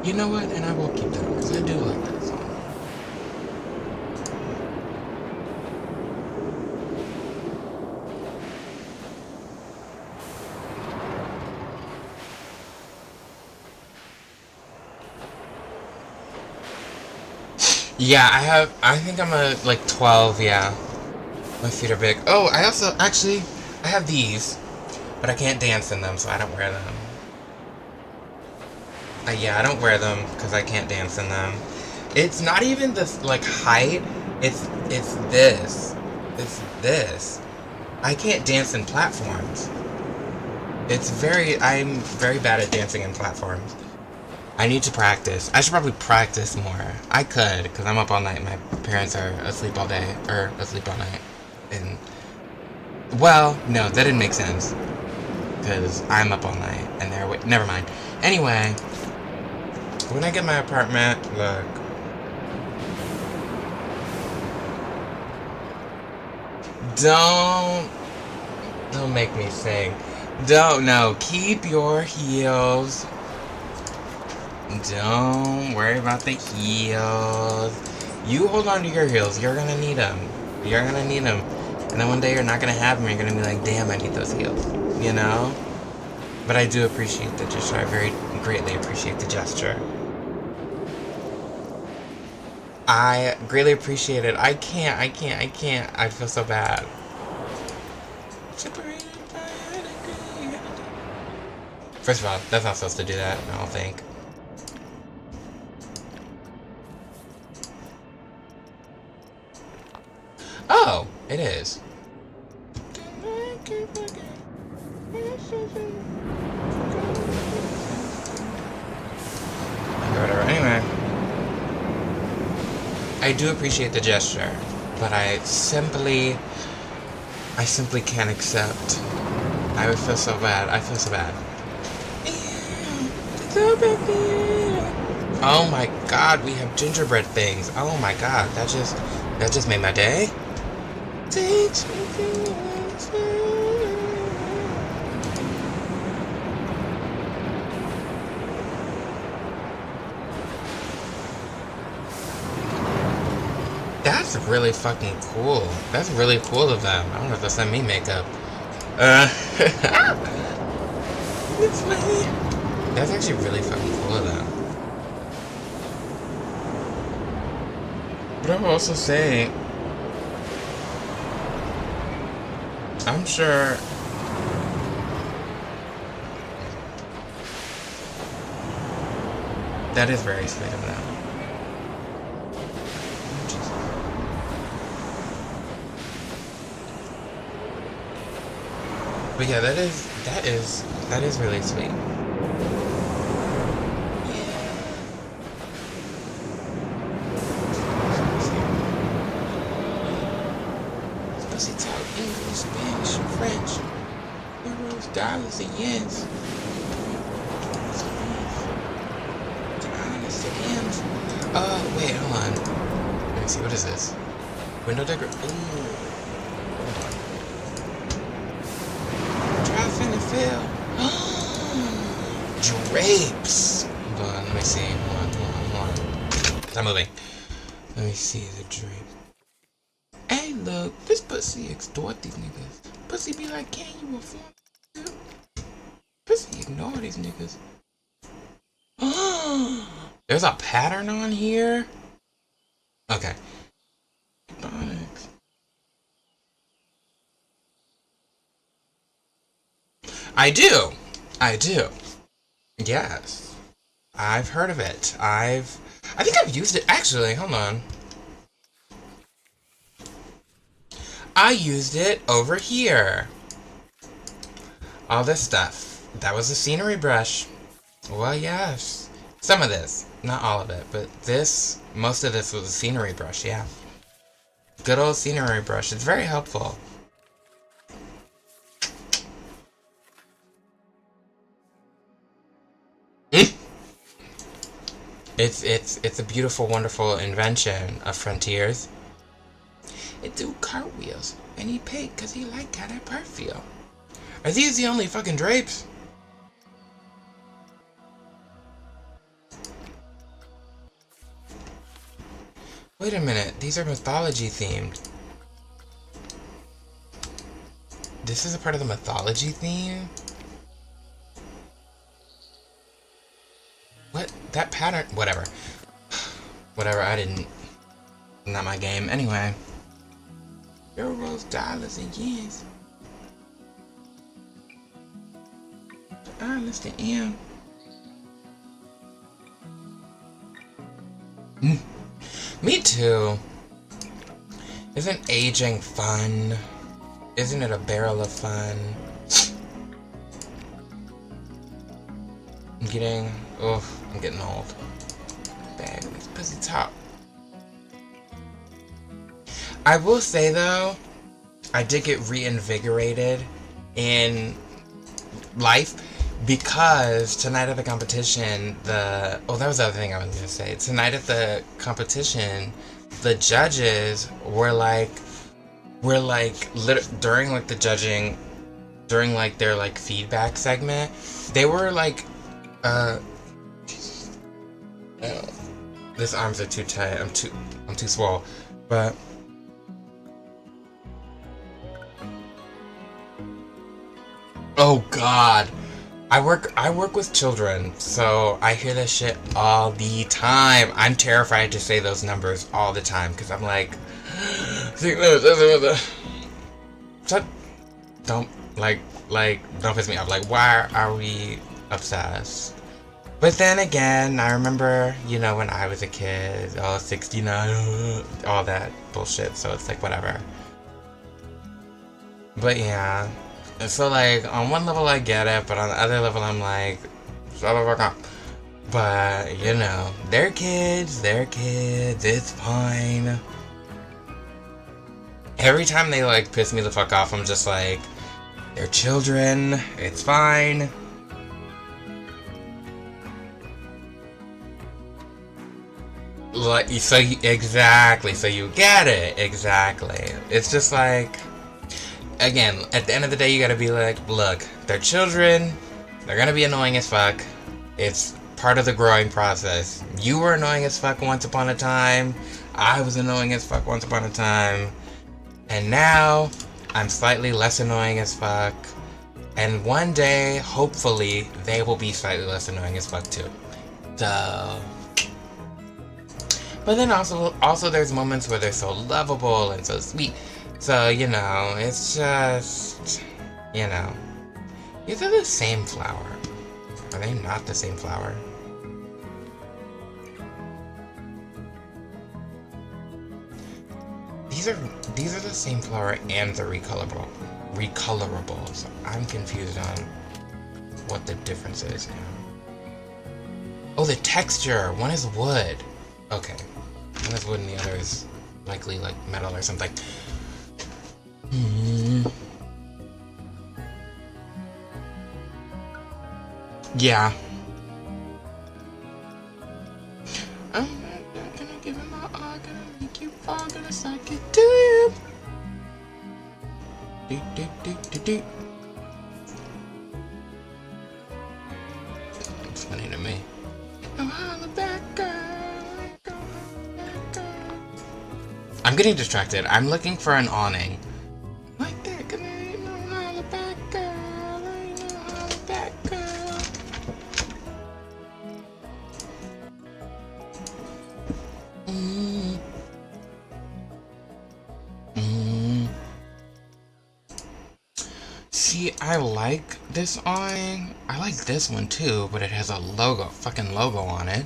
You know what? And I will keep that on, because I do like that song. Yeah, I think I'm a, like, 12, yeah. My feet are big. Oh, I have these, but I can't dance in them, so I don't wear them. Yeah, I don't wear them, because I can't dance in them. It's not even this, like, height, it's this. It's this. I can't dance in platforms. I'm very bad at dancing in platforms. I need to practice. I should probably practice more. I could, because I'm up all night. My parents are asleep all day, or asleep all night. And, well, no, that didn't make sense. Because I'm up all night, and they're never mind. Anyway, when I get my apartment, look. Don't make me sing. No, keep your heels. Don't worry about the heels. You hold on to your heels. You're gonna need them. You're gonna need them. And then one day you're not gonna have them. You're gonna be like, damn, I need those heels. You know? But I do appreciate the gesture. I very greatly appreciate the gesture. I greatly appreciate it. I can't. I feel so bad. First of all, that's not supposed to do that, I don't think. Oh, it is. Whatever. Anyway, I do appreciate the gesture, but I simply can't accept. I would feel so bad. I feel so bad. Oh my god, we have gingerbread things. Oh my god, that just made my day. That's really fucking cool. That's really cool of them. I don't know if they'll send me makeup. It's funny. That's actually really fucking cool of them. But I'm also saying, I'm sure that is very sweet of them. But yeah, that is really sweet. Pussy talk English, Spanish, French, euros, dollars, and yens. Wait, hold on. Let me see, what is this? Window decor? Ooh. Hold on. Try finna fill. Drapes! Hold on, let me see. Hold on. Stop moving. Let me see the drape. Hey, look, this pussy extort these niggas. Pussy be like, can you afford it? Pussy ignore these niggas. There's a pattern on here? Okay. I do. Yes. I've heard of it. I think I've used it. Actually, hold on. I used it over here. All this stuff. That was a scenery brush. Well, yes. Some of this. Not all of it, but this, most of this was a scenery brush, yeah. Good old scenery brush. It's very helpful. It's a beautiful, wonderful invention of Frontiers. It do cartwheels, and he paid because he liked how that part feel. Are these the only fucking drapes? Wait a minute, these are mythology themed. This is a part of the mythology theme? What? That pattern? Whatever. Whatever, I didn't. Not my game. Anyway. Euros, dollars, and yens. Honest to M. Me too. Isn't aging fun? Isn't it a barrel of fun? I'm getting old. Bag of this pussy top. I will say though, I did get reinvigorated in life because tonight at the competition, that was the other thing I was gonna say. Tonight at the competition, the judges were during like the judging, during like their like feedback segment, they were like, this arms are too tight. I'm too swole, but. Oh God, I work with children, so I hear this shit all the time. I'm terrified to say those numbers all the time because I'm like, don't piss me off. Like, why are we obsessed? But then again, I remember, when I was a kid, 69, all that bullshit. So it's like whatever. But yeah. So like on one level I get it, but on the other level I'm like, shut the fuck up. But you know, they're kids, it's fine. Every time they like piss me the fuck off, I'm just like, they're children, it's fine. Like, so you, exactly, so you get it, exactly. It's just like, again, at the end of the day, you gotta be like, look, they're children, they're gonna be annoying as fuck. It's part of the growing process. You were annoying as fuck once upon a time. I was annoying as fuck once upon a time. And now, I'm slightly less annoying as fuck. And one day, hopefully, they will be slightly less annoying as fuck too. So... But then also there's moments where they're so lovable and so sweet. So, you know, it's just, you know. These are the same flower. Are they not the same flower? These are the same flower and the recolorable. So I'm confused on what the difference is now. Oh, the texture. One is wood. Okay. One is wood and the other is likely like metal or something. Yeah. I'm not gonna give him my all, gonna make you fall, gonna suck it to you. Do do do do do. It's funny to me. I'm getting distracted. I'm looking for an awning. Like that, cause I ain't no holla back girl. I ain't no holla back girl. See, I like this awning. I like this one too, but it has a fucking logo on it.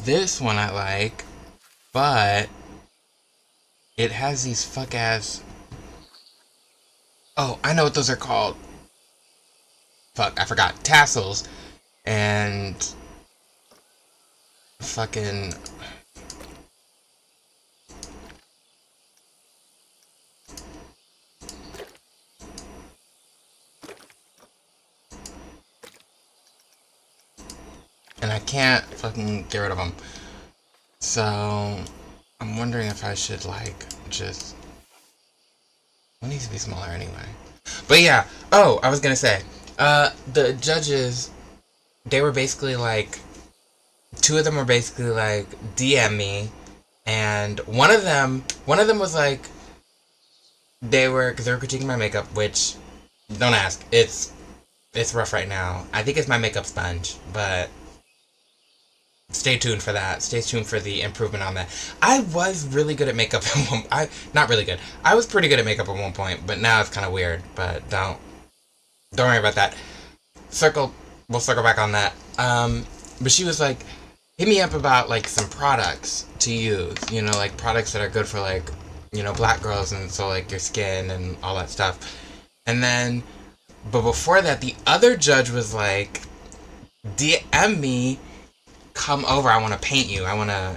This one I like, but it has these fuck ass. Oh, I know what those are called. Fuck, I forgot. Tassels. And fucking. And I can't fucking get rid of them. So I'm wondering if I should like just. It needs to be smaller anyway. But yeah. Oh, I was gonna say. The judges, they were basically like. Two of them were basically like DM me, and one of them was like. Because they were critiquing my makeup, which don't ask. It's rough right now. I think it's my makeup sponge, but. Stay tuned for that. Stay tuned for the improvement on that. I was really good at makeup at one. Not really good. I was pretty good at makeup at one point, but now it's kind of weird. But don't worry about that. We'll circle back on that. But she was like, hit me up about like some products to use. You know, like products that are good for like, you know, black girls and so like your skin and all that stuff. And then, but before that, the other judge was like, DM me. Come over, I want to paint you. I want to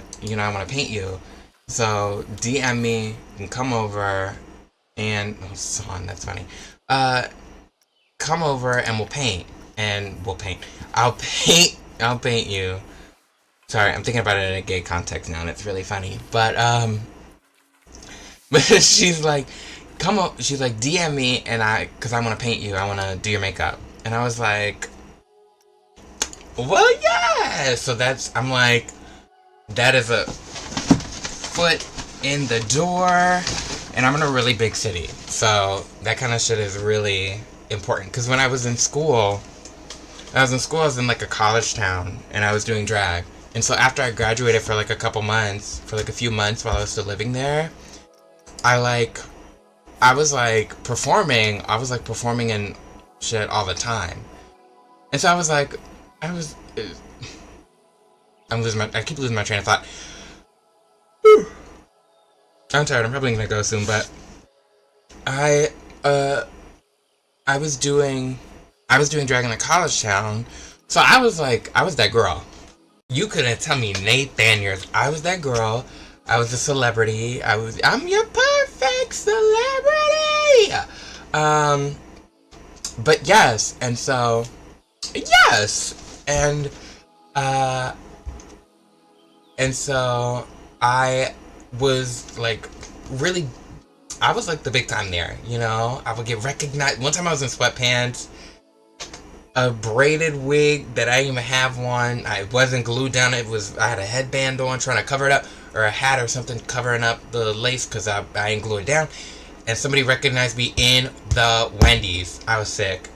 paint you. So DM me and come over and son, that's funny. Come over and we'll paint. I'll paint you. Sorry, I'm thinking about it in a gay context now and it's really funny. But she's like, she's like DM me and cuz I want to paint you. I want to do your makeup. And I was like, well, yeah. So I'm like, that is a foot in the door, and I'm in a really big city. So that kind of shit is really important. Because when I was in school, I was in like a college town, and I was doing drag. And so after I graduated for like a few months while I was still living there, I was performing in shit all the time. And so I was like, I keep losing my train of thought. Whew. I'm tired. I'm probably gonna go soon, but I I was doing drag in a college town, so I was that girl. You couldn't tell me Nathaniel. I was that girl. I was a celebrity. I'm your perfect celebrity. But yes, and so yes, and so I was like really, I was like the big time there, you know? I would get recognized. One time I was in sweatpants, a braided wig that I didn't even have one. I wasn't glued down. I had a headband on trying to cover it up, or a hat or something covering up the lace because I didn't glue it down. And somebody recognized me in the Wendy's. I was sick.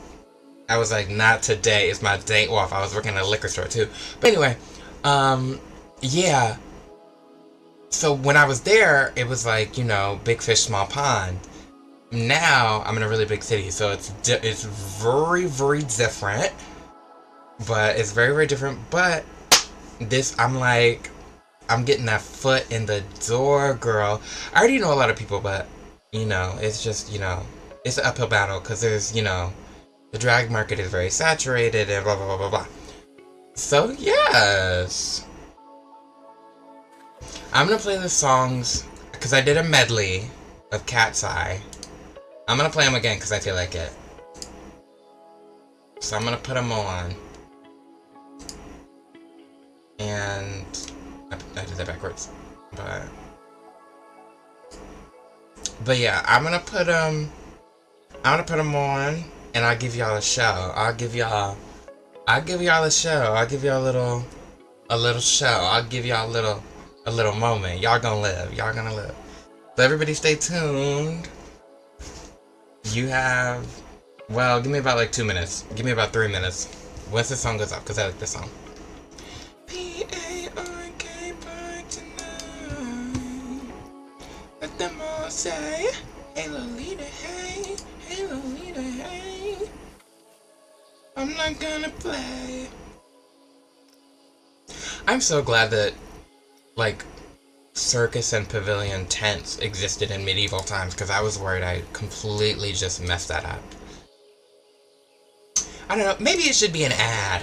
I was like, not today. It's my day off. I was working at a liquor store too. But anyway, yeah. So when I was there, it was like, you know, big fish, small pond. Now I'm in a really big city, so it's very, very different. But it's very, very different. But this, I'm getting that foot in the door, girl. I already know a lot of people, but you know, it's just, you know, it's an uphill battle because there's, you know, the drag market is very saturated and blah blah blah blah blah. So yes. I'm gonna play the songs because I did a medley of Cat's Eye. I'm gonna play them again because I feel like it. So I'm gonna put them on. And I did that backwards. But yeah, I'm gonna put them on, and I'll give y'all a show. I'll give y'all a show. I'll give y'all a little show. I'll give y'all a little moment. Y'all gonna live. So everybody stay tuned. You have, well, give me about like 2 minutes. Give me about 3 minutes. Once this song goes up, because I like this song. P-A-R-K by tonight. Let them all say, hey Lolita, hey. Hey Lolita, hey. I'm not gonna play. I'm so glad that, like, circus and pavilion tents existed in medieval times, because I was worried I completely just messed that up. I don't know, maybe it should be an ad.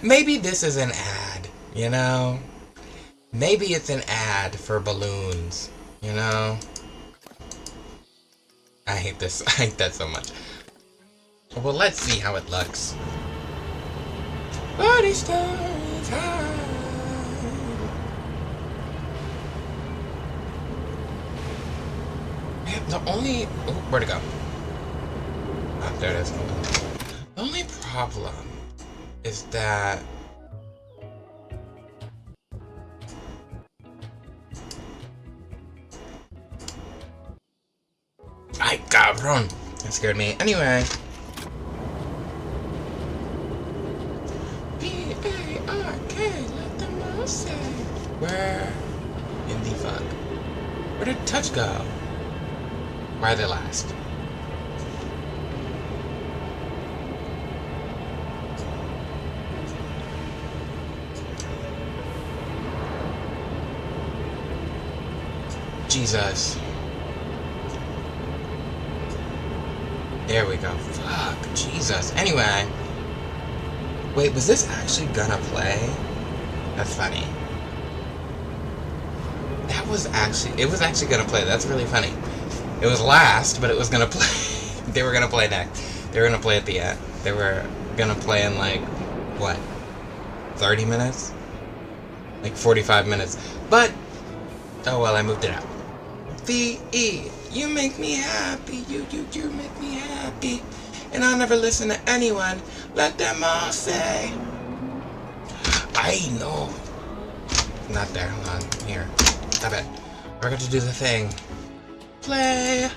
Maybe this is an ad, you know? Maybe it's an ad for balloons, you know? I hate this. I hate that so much. Well, let's see how it looks. Body stars high. The only... Oh, where'd it go? Oh, there it is. The only problem is that... Ay, cabrón! That scared me. Anyway. P-A-R-K, let them all say. Where in the fuck? Where did Touch go? Why are they last? Jesus. There we go. Fuck. Jesus. Anyway. Wait, was this actually gonna play? That's funny. It was actually gonna play. That's really funny. It was last, but it was gonna play. They were gonna play next. They were gonna play at the end. They were gonna play in like, what? 30 minutes? Like 45 minutes. But, oh well, I moved it out. V.E. You make me happy. You make me happy. And I'll never listen to anyone. Let them all say. I know. Not there. Hold on. Here. Stop it. We're going to do the thing. Play.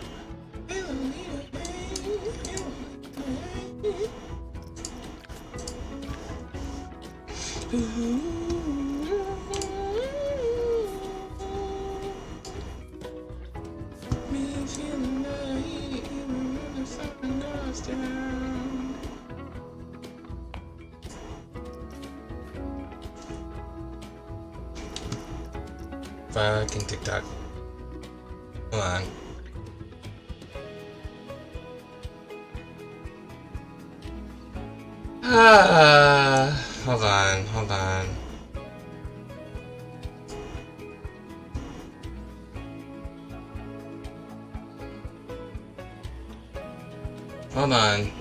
Fucking TikTok. Hold on. Hold on, hold on. Hold on.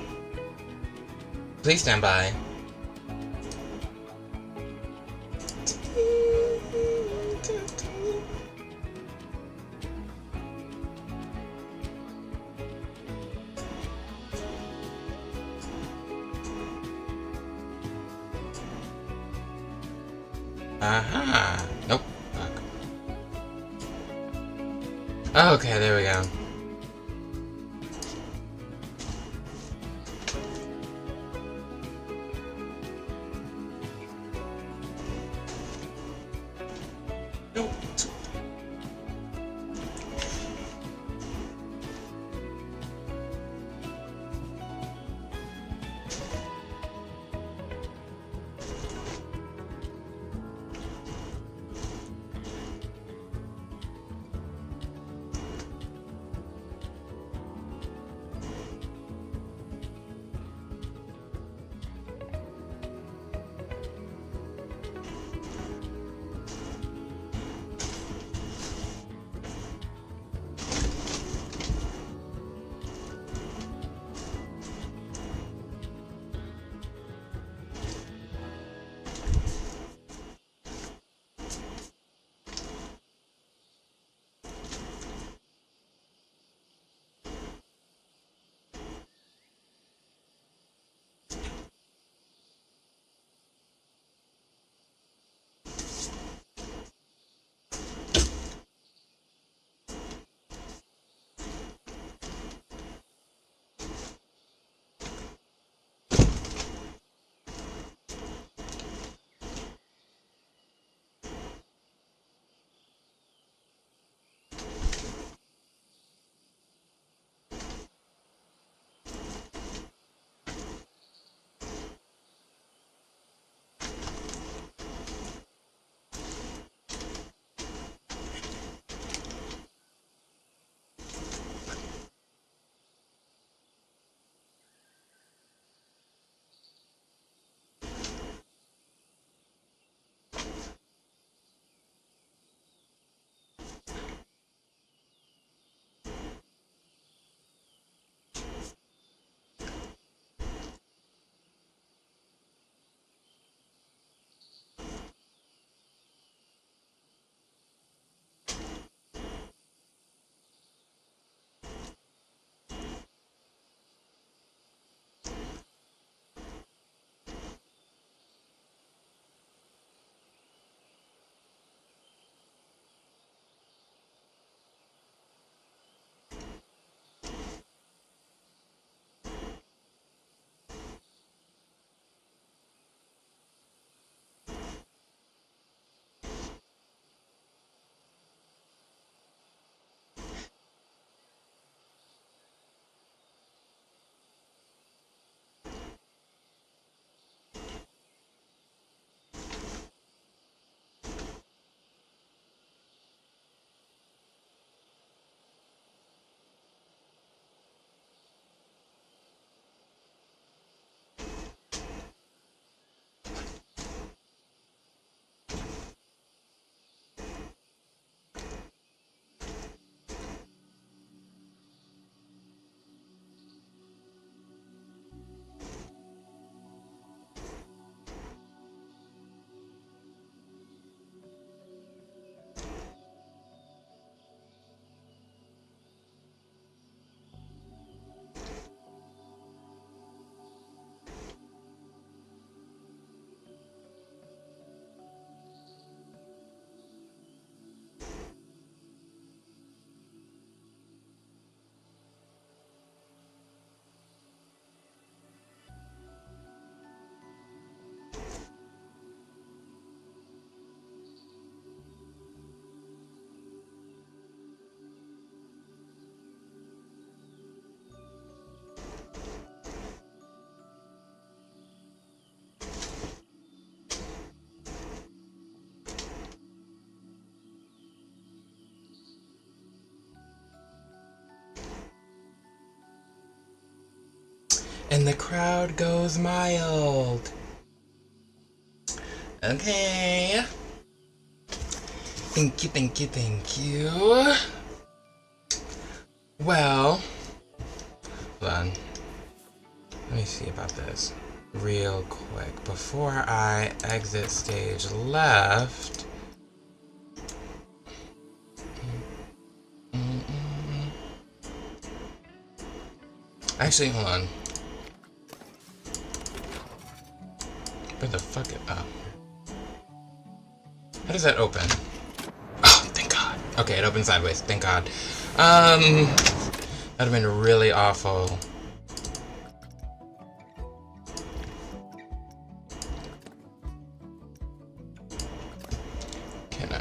Please stand by. Aha. Nope. Fuck. Okay, there we go. Nope. And the crowd goes mild. Okay. Thank you, thank you, thank you. Well, hold on. Let me see about this real quick. Before I exit stage left. Actually, hold on. Where the fuck it up? How does that open? Oh, thank God. Okay, it opened sideways. Thank God. That'd have been really awful. Can I,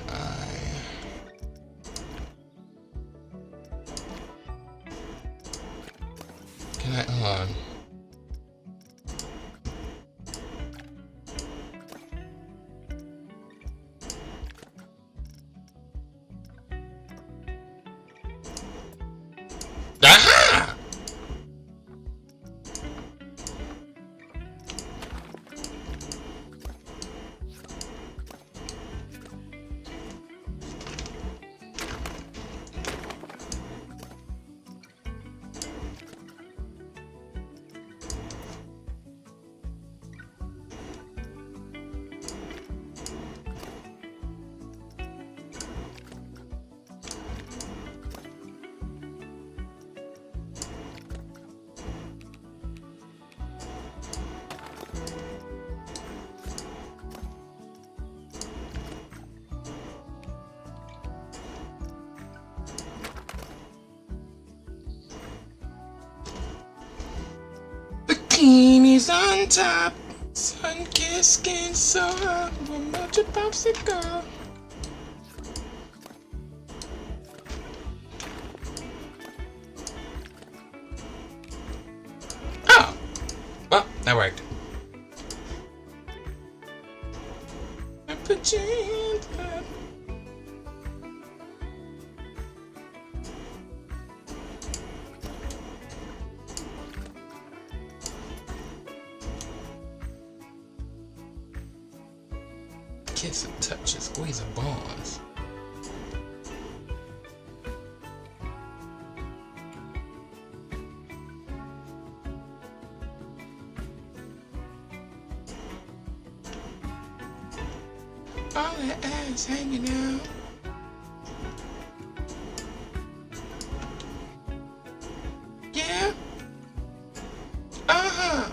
hold on. Aha! Bikinis on top, sun-kissed skin so hot, we'll melt your popsicle. Oh, well, that worked. I put you in that. Kiss and touch and squeeze a bonds. All that ass hanging out. Yeah? Uh-huh.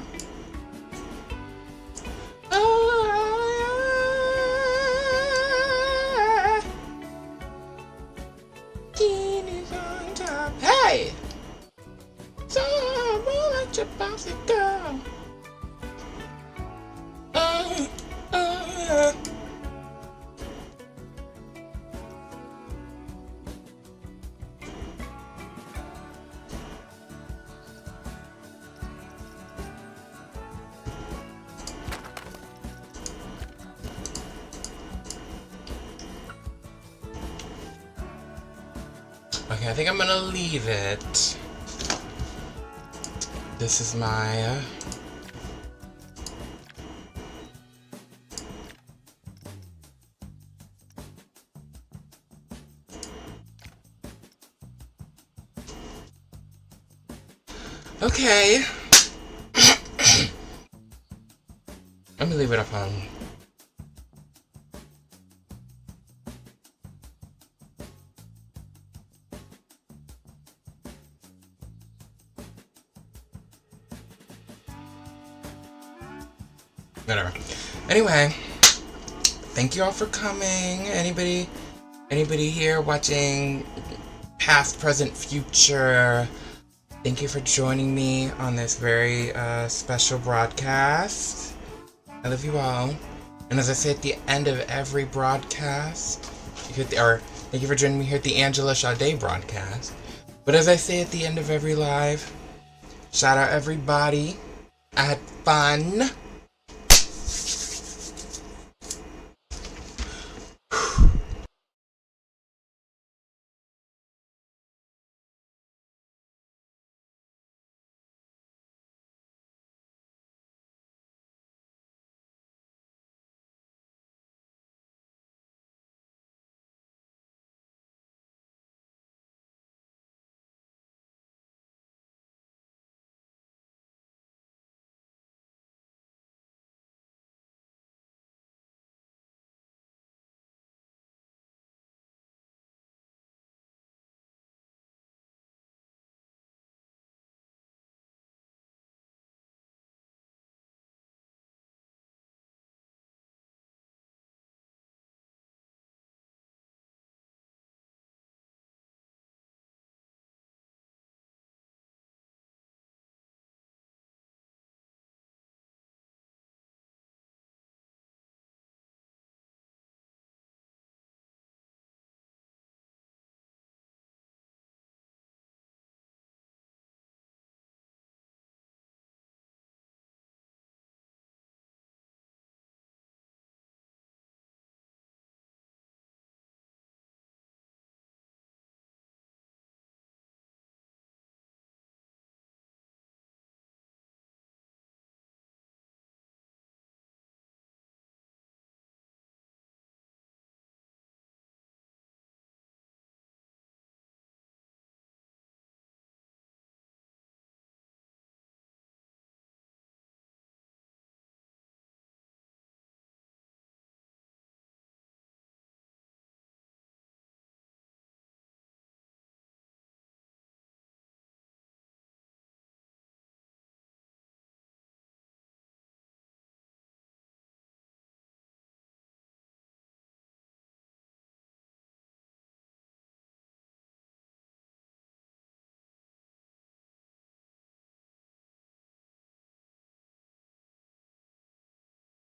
Hey! So I will let you bounce it down. Okay, I think I'm gonna leave it. This is my okay. Let me leave it up on. Whatever. Anyway, thank you all for coming. Anybody here watching past, present, future, thank you for joining me on this very special broadcast. I love you all. And as I say at the end of every broadcast, thank you for joining me here at the Angela Sade broadcast. But as I say at the end of every live, shout out everybody. I had fun.